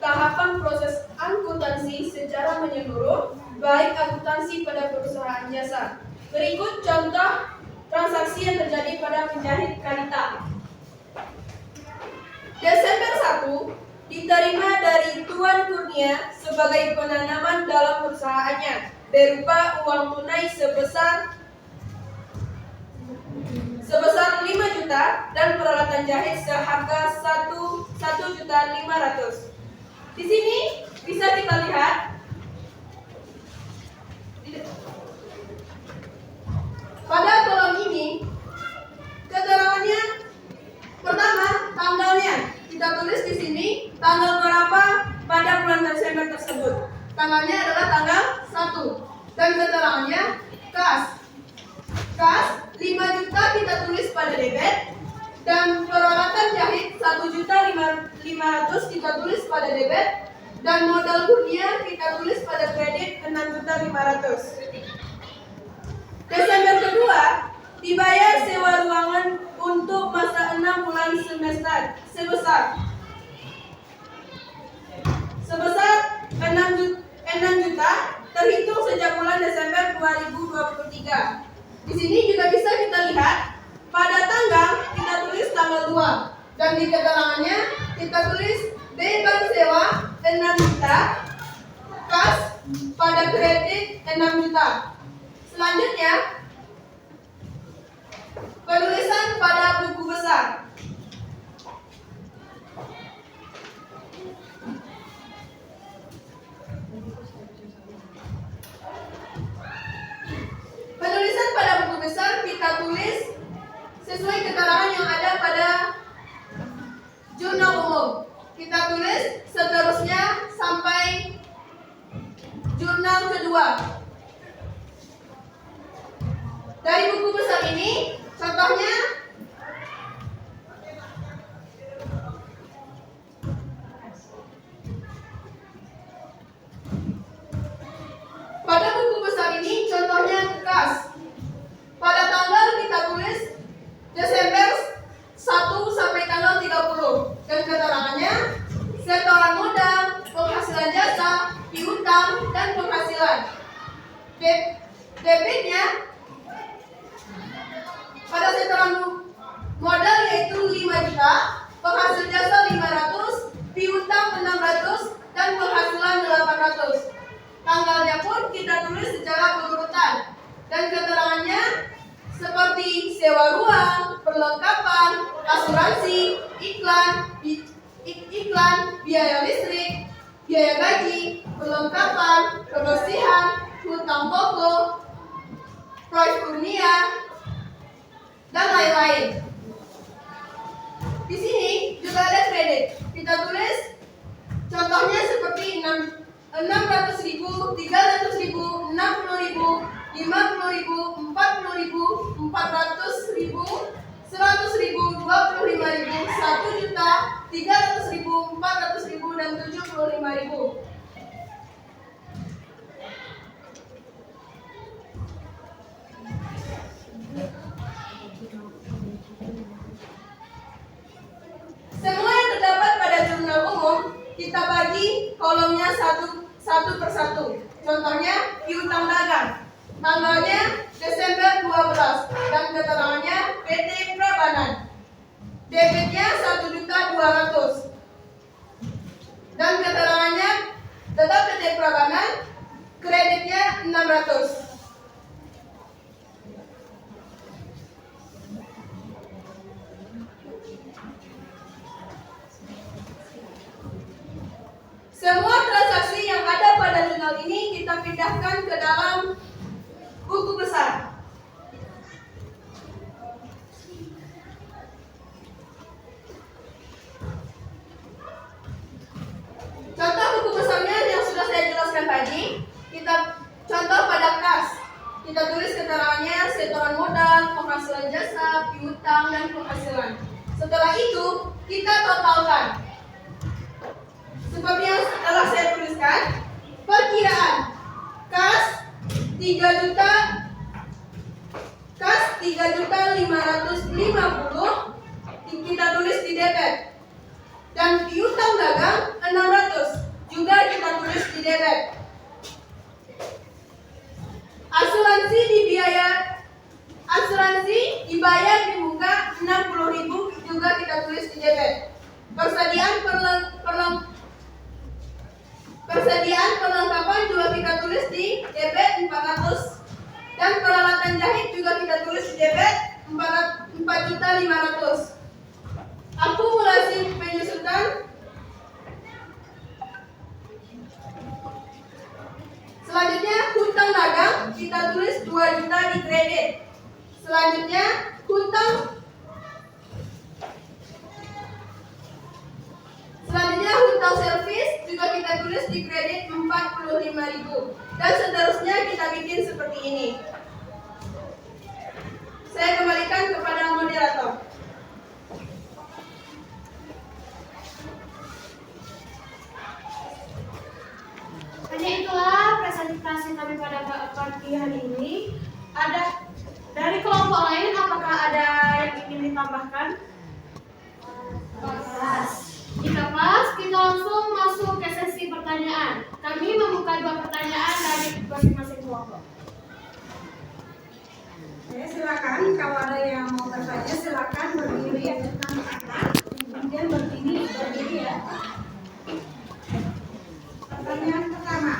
tahapan proses akuntansi secara menyeluruh, baik akuntansi pada perusahaan jasa. Berikut contoh transaksi yang terjadi pada penjahit Karita. Desember 1 diterima dari Tuan Kurnia sebagai penanaman dalam perusahaannya berupa uang tunai sebesar 5 juta dan peralatan jahit seharga 1.500.000. Di sini bisa kita lihat pada kolom ini keterangannya. Pertama, tanggalnya kita tulis di sini tanggal berapa pada bulan Desember tersebut. Tanggalnya adalah tanggal 1 dan keterangannya kas 5 juta kita tulis pada debit dan peralatan jahit 1.500.000 kita tulis pada debit dan modal Kurnia kita tulis pada kredit 6.500.000. Desember kedua dibayar sewa ruangan untuk masa 6 bulan semester sebesar 6 juta terhitung sejak bulan Desember 2023. Di sini juga bisa kita lihat pada tanggal kita tulis tanggal 2 dan di keterangannya kita tulis beban sewa 6 juta, kas pada kredit 6 juta. Selanjutnya penulisan pada buku besar. Penulisan pada buku besar kita tulis sesuai keterangan yang ada pada jurnal umum. Kita tulis seterusnya sampai jurnal kedua. Dari buku besar ini, contohnya pada buku besar ini contohnya kas. Pada tanggal kita tulis Desember 1 sampai tanggal 30 dan keterangannya setoran modal, penghasilan jasa, piutang dan penghasilan. Debitnya pada setoran modal yaitu 5 juta, penghasil jasa 500, piutang 600 dan penghasilan 800. Tanggalnya pun kita tulis secara berurutan dan keterangannya seperti sewa ruang, perlengkapan, asuransi, iklan, biaya listrik, biaya gaji, perlengkapan, kebersihan, hutang pokok, proyek Kurnia, dan lain-lain. Di sini juga ada kredit. Kita tulis contohnya seperti 600.000, 300.000, 60.000, 50.000, 40.000, 400.000, 100.000, 25.000, 1 juta, 300.000, 400.000 dan 75.000. Semua yang terdapat pada jurnal umum kita bagi kolomnya satu per satu. Contohnya piutang dagang. Tanggalnya Desember 12 dan keterangannya PT Prabanan. Debitnya 1.200.000 dan keterangannya tetap PT Prabanan. Kreditnya 600. Semua transaksi yang ada pada jurnal ini kita pindahkan ke dalam buku besar. Contoh buku besarnya yang sudah saya jelaskan tadi, kita contoh pada kas. Kita tulis keterangannya setoran modal, penghasilan jasa, piutang, dan penghasilan. Setelah itu, kita totalkan. Seperti yang telah saya tuliskan, perkiraan kas 3.550 kita tulis di debit. Dan piutang dagang 600 juga kita tulis di debit. Asuransi dibayar di muka 60.000 juga kita tulis di debit. Persediaan perlengkapan juga kita tulis di debit 400 dan peralatan jahit juga kita tulis di debit 4.500.000. Akumulasi penyusutan selanjutnya hutang dagang kita tulis 2 juta di kredit. Selanjutnya hutang servis juga kita tulis di kredit 45.000 dan seterusnya kita bikin seperti ini. Saya kembalikan kepada moderator. Hanya itulah presentasi kami pada pagi hari ini. Ada dari kelompok lain, apakah ada yang ingin ditambahkan? Jika pas, kita langsung masuk ke sesi pertanyaan. Kami membuka 2 pertanyaan dari masing-masing kelompok. Silakan kalau ada yang mau bertanya silakan berdiri ya, kemudian berdiri ya. Pertanyaan pertama.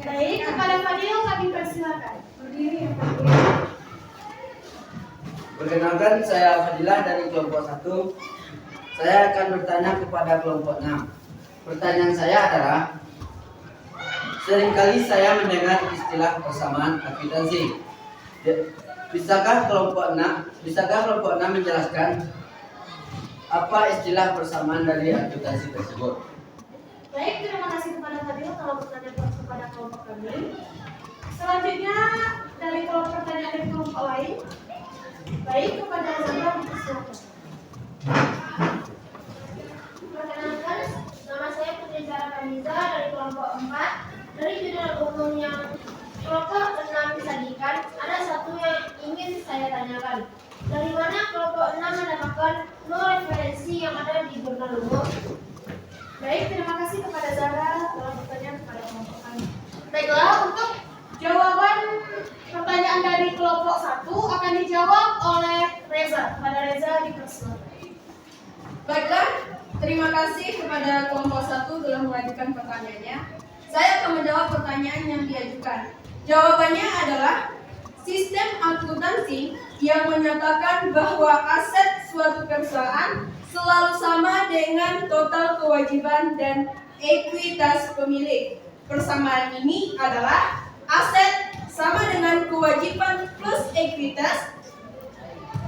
Baik, kepada Fadil kami persilakan. Berdiri ya. Perkenalkan, saya Fadilah dari kelompok 1. Saya akan bertanya kepada kelompok 6. Pertanyaan saya adalah, seringkali saya mendengar istilah persamaan akuntansi. Bisakah kelompok 6 menjelaskan apa istilah persamaan dari akuntansi tersebut? Baik, terima kasih kepada Fadil kalau bertanya kepada kelompok kami. Selanjutnya dari pertanyaan dari kelompok lain. Baik, kepada Zahra dipersilakan. Perkenalkan, nama saya Putri Zahra Kamiza dari kelompok 4. Dari judul umum yang kelompok 6 disajikan, ada satu yang ingin saya tanyakan. Dari mana kelompok 6 mendapatkan referensi yang ada di jurnal umum? Baik, terima kasih kepada Zahra telah bertanya kepada kelompok kami. Baiklah, untuk jawaban pertanyaan dari kelompok 1 akan dijawab oleh Reza. Kepada Reza dipersilakan. Baiklah, terima kasih kepada kelompok 1 telah mengajukan pertanyaannya. Saya akan menjawab pertanyaan yang diajukan. Jawabannya adalah sistem akuntansi yang menyatakan bahwa aset suatu perusahaan selalu sama dengan total kewajiban dan ekuitas pemilik. Persamaan ini adalah aset sama dengan kewajiban plus ekuitas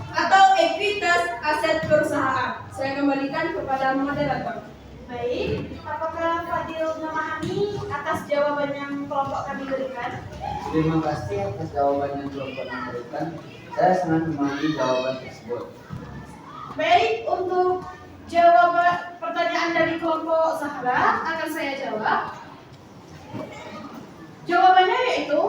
atau ekuitas aset perusahaan. Saya kembalikan kepada moderator. Baik, apakah Fadil memahami atas jawaban yang kelompok kami berikan? Terima kasih atas jawaban yang kelompok memberikan. Saya sangat memahami jawaban tersebut. Baik, untuk jawaban pertanyaan dari kelompok Zahra akan saya jawab. Jawabannya yaitu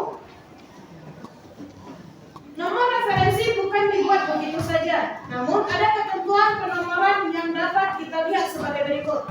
nomor referensi bukan dibuat begitu saja, namun ada ketentuan penomoran yang dapat kita lihat sebagai berikut.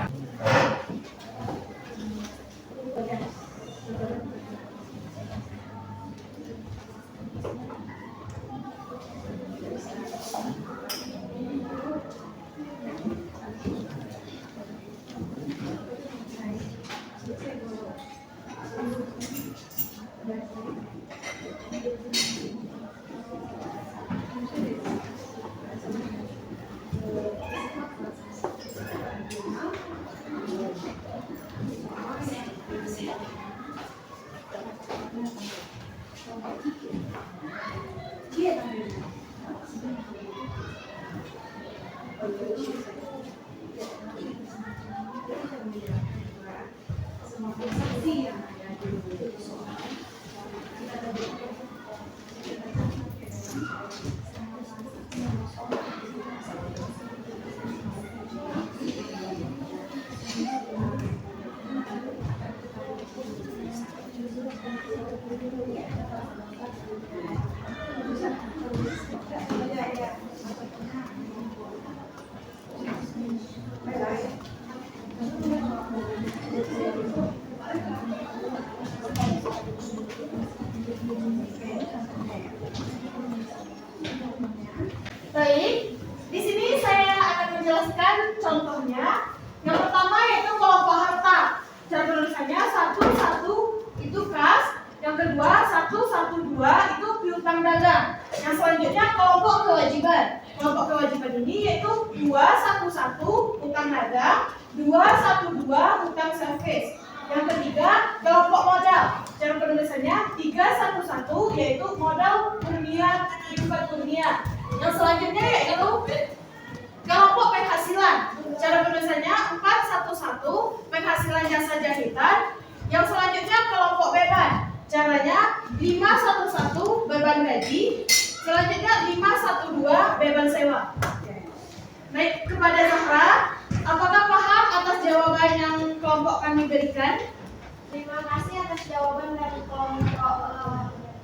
Baik, di sini saya akan menjelaskan contohnya. Yang pertama yaitu kelompok harta. Cara penulisannya 1 itu kas. Yang kedua 1 itu piutang dagang. Yang selanjutnya kelompok kewajiban. Kelompok kewajiban ini yaitu 211 utang dagang, 212 utang servis. Yang ketiga kelompok modal. Cara penulisannya 311 yaitu modal kurnia, infak kurnia. Yang selanjutnya yaitu kelompok penghasilan. Cara penulisannya 411 penghasilan jasa jahitan. Yang selanjutnya kelompok beban. Caranya 511 beban gaji. Selanjutnya 512 beban sewa. Baik, kepada Zahra, apakah paham atas jawaban yang kelompok kami berikan? Terima kasih atas jawaban dari kelompok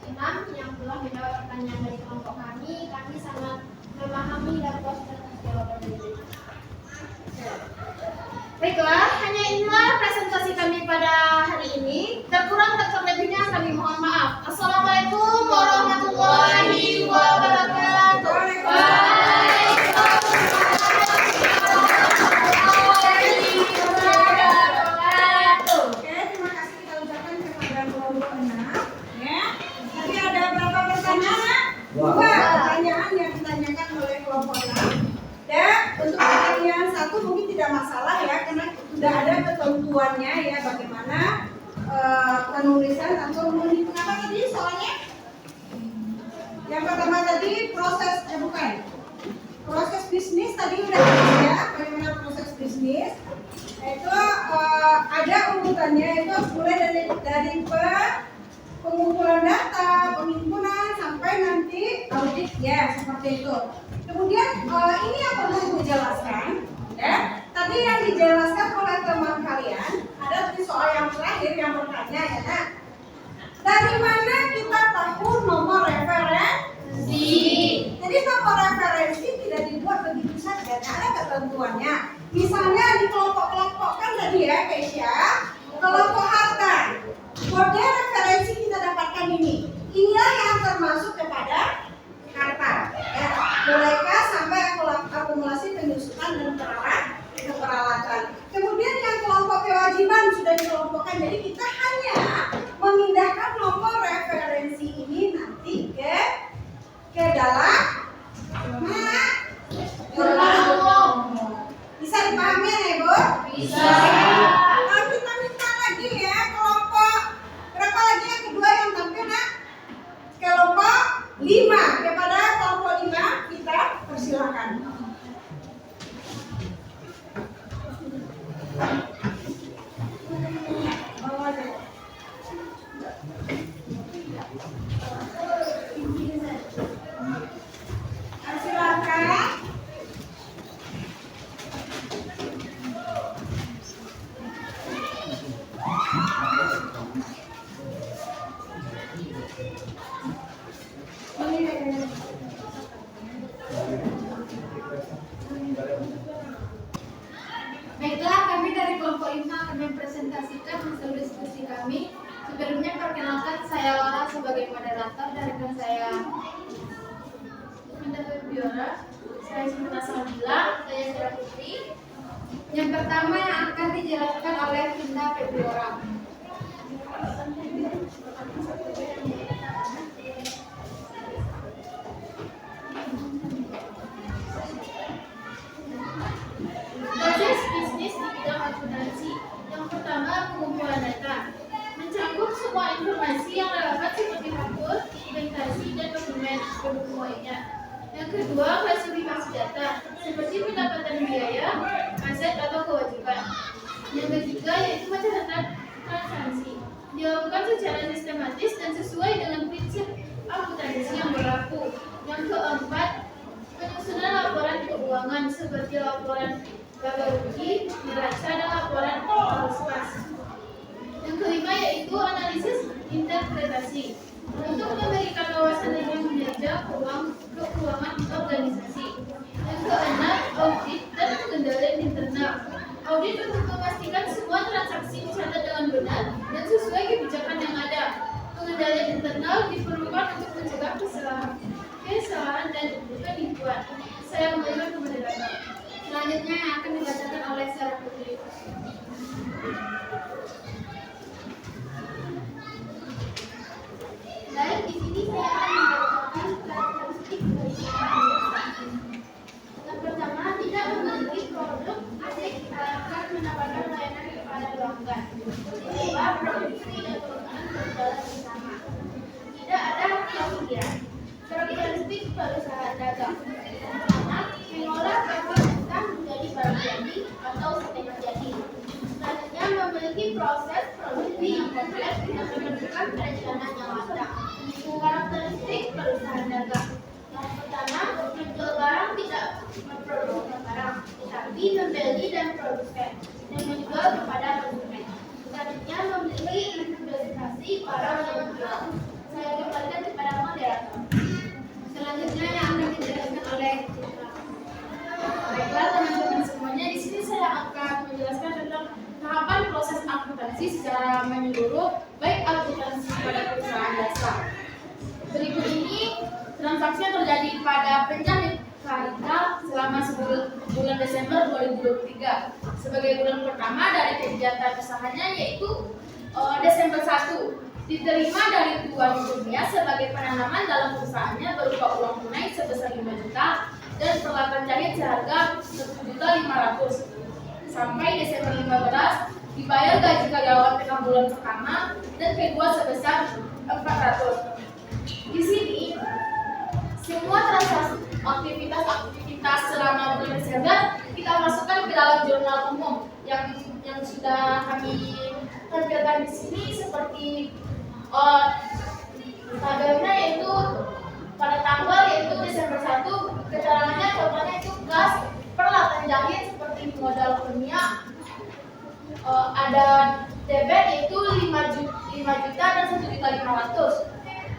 6 yang telah menjawab pertanyaan dari kelompok kami. Kami sangat memahami dan puas atas jawaban ini. Baiklah, hanya inilah presentasi kami pada hari ini. Terkurang dan terlebihnya kami mohon maaf. Assalamualaikum warahmatullahi wabarakatuh. Oke, terima kasih kita ucapkan kepada kelompok 6. Ya. Tadi ada berapa pertanyaan? 2 pertanyaan yang ditanyakan oleh kelompok 6. Dan untuk pertanyaan 1 mungkin tidak masalah ya, karena sudah ada ketentuannya ya bagaimana penulisan atau menghitung apa tadi soalnya? Yang pertama tadi proses bisnis tadi udah ada ya, bagaimana proses bisnis. Itu ada urutannya, itu mulai dari pengumpulan data, penghimpunan sampai nanti audit ya, seperti itu. Kemudian ini yang perlu ibu jelaskan ya. Tadi yang dijelaskan oleh teman kalian ada di soal yang terakhir yang bertanya ya, nah, dari mana kita tahu nomor referensi? Jadi nomor referensi tidak dibuat begitu saja, ada ketentuannya. Misalnya di kelompok-kelompok kan tadi ya, Keisha, kelompok harta. Kode referensi kita dapatkan ini. Inilah yang termasuk kepada harta. Ya, mulai sampai akumulasi penyusutan dan peralatan. Kemudian yang kelompok kewajiban sudah dikelompokkan. Jadi kita hanya memindahkan nomor referensi ini nanti ke dalam bisa dipahami ya, Bu? Bisa. Kalau kita minta lagi ya kelompok berapa lagi yang kedua yang tampil nak? Kelompok 5. Kepada kelompok 5 kita persilakan. Silakan. Baiklah, kami dari kelompok 5 akan mempresentasikan hasil diskusi kami. Sebelumnya perkenalkan, saya Laura sebagai moderator dan rekan saya Minta Febiora, saya Sinta Salbila, saya Zara Putri. Yang pertama yang akan dijelaskan oleh Minta Febiora. Proses bisnis di bidang akuntansi. Yang pertama, pengumpulan data. Mencakup semua informasi yang relevan seperti faktur, inventasi, dan dokumen pendukung lainnya. Yang kedua, klasifikasi data seperti pendapatan biaya, aset atau kewajiban. Yang ketiga yaitu mencatat transaksi. Dilakukan secara sistematis dan sesuai dengan prinsip akuntansi yang berlaku. Yang keempat, penyusunan laporan keuangan seperti laporan laba rugi, neraca, dan laporan arus kas. Yang kelima yaitu analisis interpretasi untuk memberikan wawasan yang menjaga keuangan organisasi. Yang keenam, audit dan pengendalian internal. Audit untuk memastikan semua transaksi dicatat dengan benar dan sesuai kebijakan yang ada. Pengendalian internal diperlukan untuk mencegah kesalahan dan penipuan. saya kembalikan kepada Bapak. Selanjutnya yang akan dibacakan oleh Sarah Putri. Baik, di sini saya akan membacakan karakteristik dari yang pertama, tidak memiliki produk asik akan menawarkan layanan kepada pelanggan. Kedua, produksi dan perusahaan berjalan bersama. Tidak ada kemudian. Karakteristik perusahaan dagang. Pertama, mengolah barang mentah menjadi barang jadi atau setengah jadi. Selanjutnya, memiliki proses produksi yang kompleks dan memerlukan perencanaan yang matang. Karakteristik perusahaan dagang. Yang pertama, menjual barang tidak memproduksi barang, tetapi membeli dan produsen dan menjual kepada konsumen. Selanjutnya, memiliki investasi barang yang dijual. Saya kembalikan kepada moderator. Selanjutnya yang akan dijelaskan oleh Citra. Baiklah teman-teman semuanya, di sini saya akan menjelaskan tentang tahapan proses akuntansi secara menyeluruh, baik akuntansi pada perusahaan dasar. Berikut ini transaksi yang terjadi pada penjahit Karika selama bulan Desember 2023. Sebagai bulan pertama dari kegiatan usahanya yaitu Desember 1. Diterima dari Tuan Kurnia sebagai penanaman dalam perusahaannya berupa uang tunai sebesar 5 juta dan peralatan jahit seharga 1.500.000. Sampai Desember 15 dibayar gaji karyawan tengah bulan pertama dan kedua sebesar 400. Di sini semua transaksi aktivitas selama bulan Desember kita masukkan ke dalam jurnal umum yang sudah kami tampilkan di sini seperti tabelnya yaitu pada tanggal yaitu Desember 1, keterangannya totalnya itu gas, peralatan jahit seperti modal kimia, ada debit yaitu 5 juta dan 1.500.000.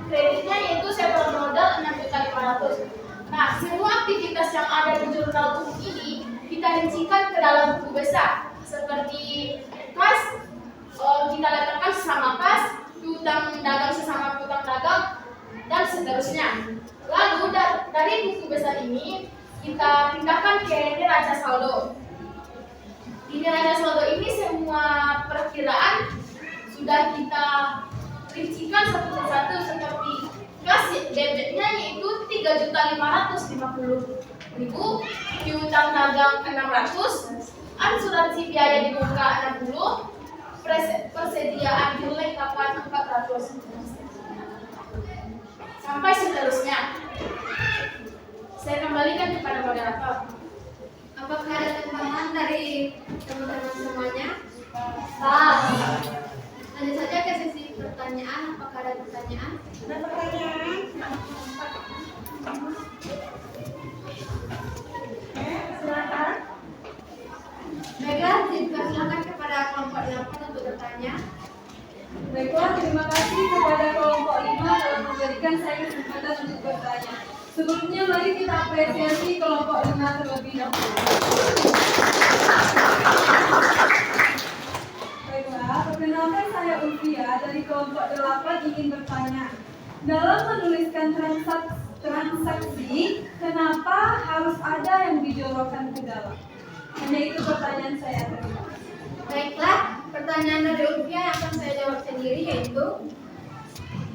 Kreditnya yaitu setor modal 6.500.000. Nah, semua aktivitas yang ada di jurnal umum ini kita rincikan ke dalam buku besar seperti kas, kita letakkan sesama kas, piutang dagang sesama piutang dagang, dan seterusnya. Lalu dari buku besar ini kita pindahkan ke neraca saldo. Di neraca saldo ini semua perkiraan sudah kita rincikan satu persatu seperti kas debitnya yaitu 3.550.000, piutang dagang 600, asuransi biaya di muka 60, persediaan perlengkapan 400, sampai seterusnya. Saya kembalikan kepada moderator. Apakah ada tambahan dari teman-teman semuanya? Lanjut saja ke sesi pertanyaan. Apakah ada pertanyaan? Ada pertanyaan? Silakan. Baiklah, silakan kepada kelompok 8 untuk bertanya. Baiklah, terima kasih kepada kelompok 5 telah memberikan saya kesempatan untuk bertanya. Sebelumnya mari kita apresiasi kelompok 5 terlebih dahulu. Baiklah, perkenalkan saya Ulfia dari kelompok 8 ingin bertanya. Dalam menuliskan transaksi, kenapa harus ada yang dijorokkan ke dalam? Hanya itu pertanyaan saya. Terima kasih. Baiklah, pertanyaan dari Ulfia yang akan saya jawab sendiri yaitu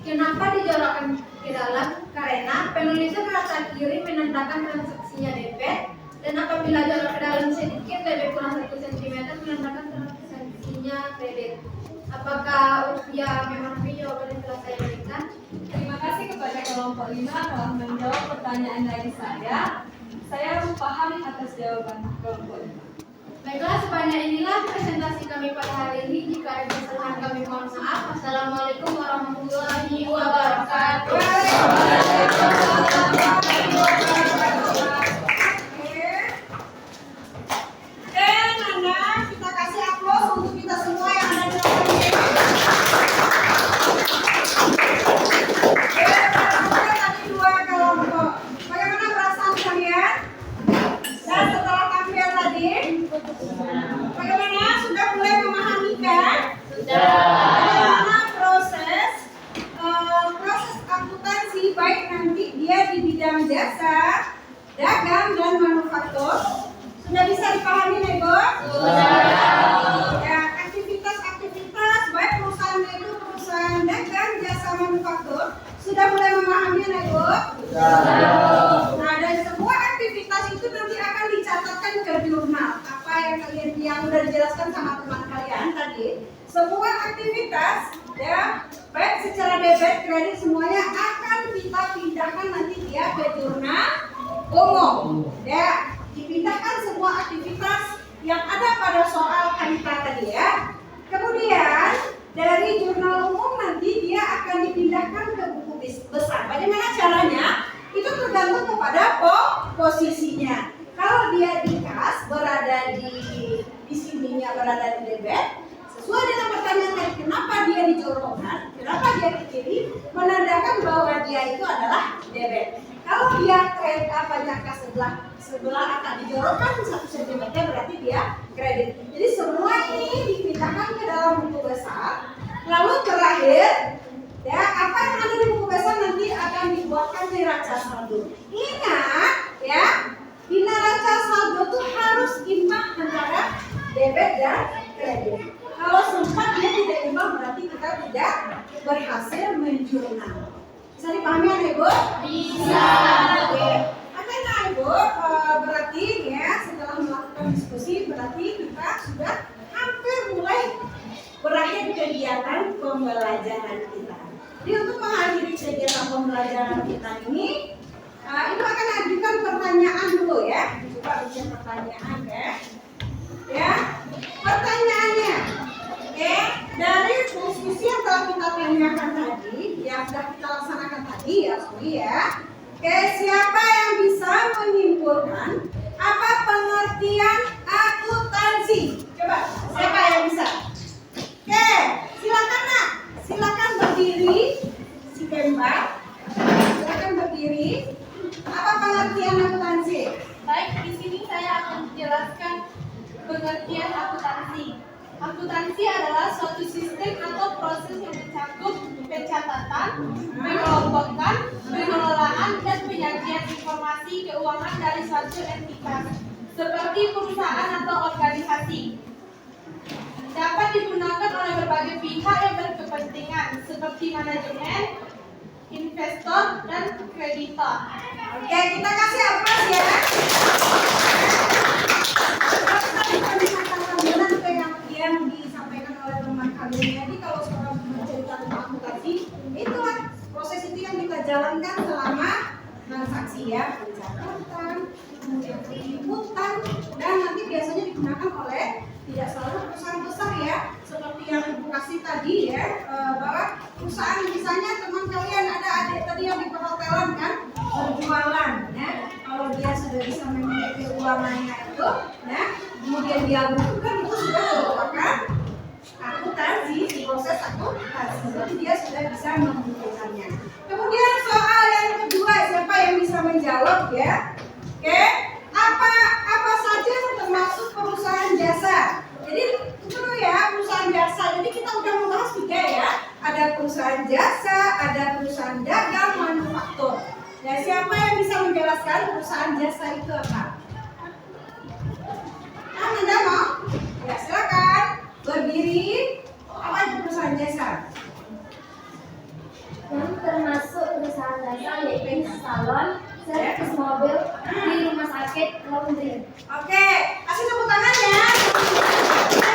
kenapa dijorokkan ke dalam? Karena penulisan rata kiri menandakan transaksinya debit dan apabila jorok ke dalam sedikit lebih kurang 1 cm menandakan transaksinya kredit. Apakah Ulfia memahami jawaban yang telah saya berikan? Terima kasih kepada kelompok 5 telah menjawab pertanyaan dari saya. Saya paham atas jawaban kelompok 5. Baiklah, sebanyak inilah presentasi kami pada hari ini. Jika ada kesalahan kami mohon maaf. Wassalamualaikum warahmatullahi wabarakatuh. Nana, kita kasih aplaus untuk kita semua yang ada di ruangan ini. Tadi 2 kelompok. Bagaimana perasaan kalian? Dan setelah tampil tadi, bagaimana? Sudah mulai memahami kan? Bagaimana proses akuntansi baik nanti dia di bidang jasa dagang dan manufaktur. Sudah bisa dipahami, Nego? Ya, aktivitas baik perusahaan itu perusahaan dagang, jasa manufaktur sudah mulai memahami, Nego? Nah, dan semua aktivitas itu nanti akan dicatatkan ke jurnal. Apa yang sudah dijelaskan sama teman kalian tadi, semua aktivitas ya baik secara debit, kredit semuanya akan kita pindahkan nanti dia ke jurnal umum. Ya, dipindahkan semua aktivitas yang ada pada soal kanita tadi ya. Kemudian dari jurnal umum nanti dia akan dipindahkan ke buku besar. Bagaimana caranya? Itu tergantung kepada posisinya. Kalau dia di kas berada di sininya berada di debit, sesuai dengan pertanyaan tadi, kenapa dia di jorongan, kenapa dia di kiri, menandakan bahwa dia itu adalah debit. Kalau dia jangka sebelah akan dijorokkan 1 cm berarti dia kredit. Jadi semua ini dipindahkan ke dalam buku besar. Lalu terakhir, ya apa yang ada di buku besar nanti akan dibuatkan neraca saldo. Ingat ya, di neraca saldo itu harus imbang antara debit dan kredit. Kalau sempat dia tidak imbang berarti kita tidak berhasil menjurnal. Bisa dipahami ya, Ibu? Bisa. Oke. Oke, nah Ibu, berarti ya setelah melakukan diskusi berarti kita sudah hampir mulai berakhir kegiatan pembelajaran kita. Jadi untuk mengakhiri kegiatan pembelajaran kita ini, Ibu akan ajukan pertanyaan dulu ya. Coba bikin pertanyaan ya. Ya, pertanyaannya. Oke, dari diskusi yang telah kita tanyakan tadi, yang sudah kita laksanakan tadi ya, ya. Oke, siapa yang bisa menyimpulkan apa pengertian akuntansi? Coba, siapa yang bisa? Oke, silakan nak, silakan berdiri, si Kemba, silakan berdiri. Apa pengertian akuntansi? Baik, di sini saya akan menjelaskan pengertian akuntansi. Akuntansi adalah suatu sistem atau proses yang mencakup pencatatan, pengelompokan, pengelolaan, dan penyajian informasi keuangan dari suatu entitas, seperti perusahaan atau organisasi. Dapat digunakan oleh berbagai pihak yang berkepentingan, seperti manajemen, investor, dan kreditor. Oke, kita kasih aplaus ya. Yang disampaikan oleh teman kalian. Jadi kalau seorang bercerita tentang akuntansi, itulah proses itu yang kita jalankan selama transaksi ya, pencatatan, kemudian penginputan, dan nanti biasanya digunakan oleh tidak selalu perusahaan besar ya, seperti yang Ibu kasih tadi ya, bahwa perusahaan misalnya teman kalian ada adik tadi yang di perhotelan kan berjualan ya, kalau dia sudah bisa memiliki keuangannya itu ya, kemudian dia butuhkan itu sudah merupakan akuntansi, proses akuntansi, berarti dia sudah bisa membutuhkannya. Kemudian soal yang kedua, siapa yang bisa menjawab ya? Oke, apa saja termasuk perusahaan jasa? Jadi itu ya perusahaan jasa. Jadi kita udah membahas 3 ya. Ada perusahaan jasa, ada perusahaan dagang, manufaktur. Ya, siapa yang bisa menjelaskan perusahaan jasa itu apa? Anda mau? Ya, silakan berdiri. Apa itu perusahaan jasa? Yang termasuk perusahaan jasa yaitu salon, servis mobil, di rumah sakit, laundry. Oke, kasih tepuk tangan ya.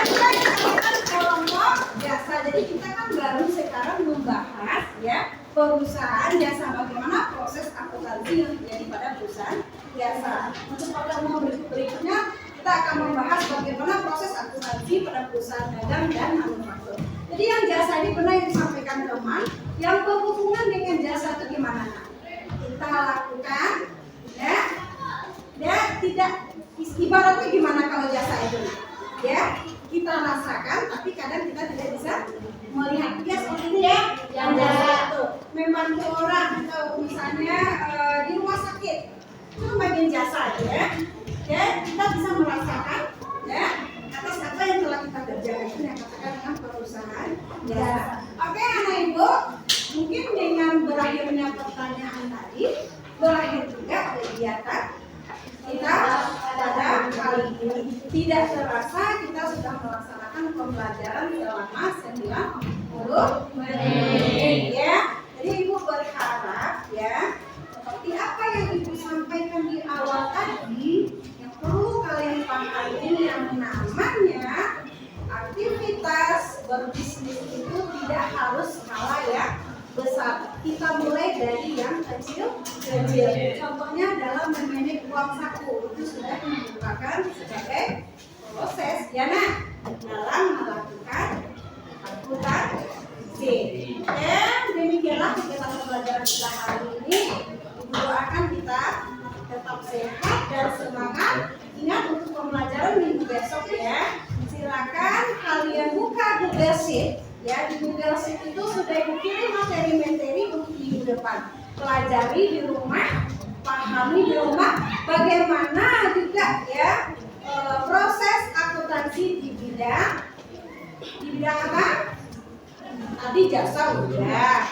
Kita akan kelompok jasa. Jadi kita kan baru sekarang membahas ya perusahaan jasa, bagaimana proses akuntansi yang terjadi pada perusahaan jasa. Untuk pertemuan berikutnya kita akan membahas bagaimana proses akuntansi pada perusahaan dagang dan manufaktur. Jadi yang jasa ini benar yang disampaikan teman, yang berhubungan dengan jasa itu gimana? Kita lakukan ya tidak ibaratnya gimana kalau jasa itu ya kita rasakan tapi kadang kita tidak bisa melihat ya seperti ini ya yang jasa itu membantu orang atau misalnya di rumah sakit itu bagian jasa ya kita bisa merasakan ya atas apa yang telah kita kerjakan itu yang katakan dengan perusahaan jasa. Oke anak ibu, mungkin dengan berakhirnya pertanyaan tadi berakhir juga kegiatan kita pada kali ini. Tidak terasa kita sudah melaksanakan pembelajaran selama 90 menit ya. Jadi Ibu berharap ya, seperti apa yang Ibu sampaikan di awal tadi, yang perlu kalian pahami yang namanya aktivitas berbisnis itu tidak harus skala yang besar. Kita mulai dari yang kecil. Contohnya dalam memanage uang saku itu sudah merupakan sebagai proses ya nah dalam melakukan akuntansi. Dan demikianlah kegiatan pembelajaran kita hari ini. Ibu doakan kita tetap sehat dan semangat. Ingat untuk pembelajaran minggu besok ya. Silakan kalian buka Google Sheet. Ya, di Google Sheet itu sudah Ibu kirim materi-materi untuk minggu depan. Pelajari di rumah, pahami di rumah, bagaimana juga ya proses akuntansi di bidang apa? Tadi jasa udah,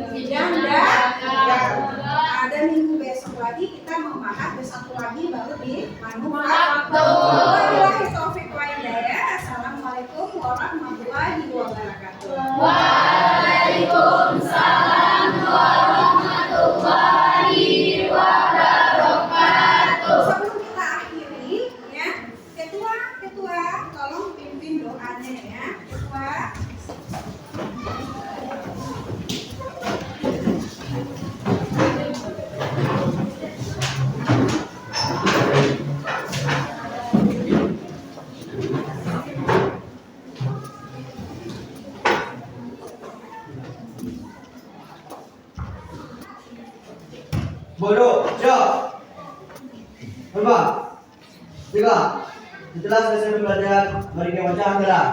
bidang dagang. Ada minggu besok lagi kita membahas, besok lagi baru di manufaktur. Wabillahi taufiq wal hidayah. Assalamualaikum warahmatullahi wabarakatuh. Waalaikumsalam warahmatullahi wabarakatuh. Sebelum kita akhiri ya, ketua tolong pimpin doanya ya, ketua. Bodoh, siap. 4, 3. Setelah selesai belajar, mari kita baca anggaran.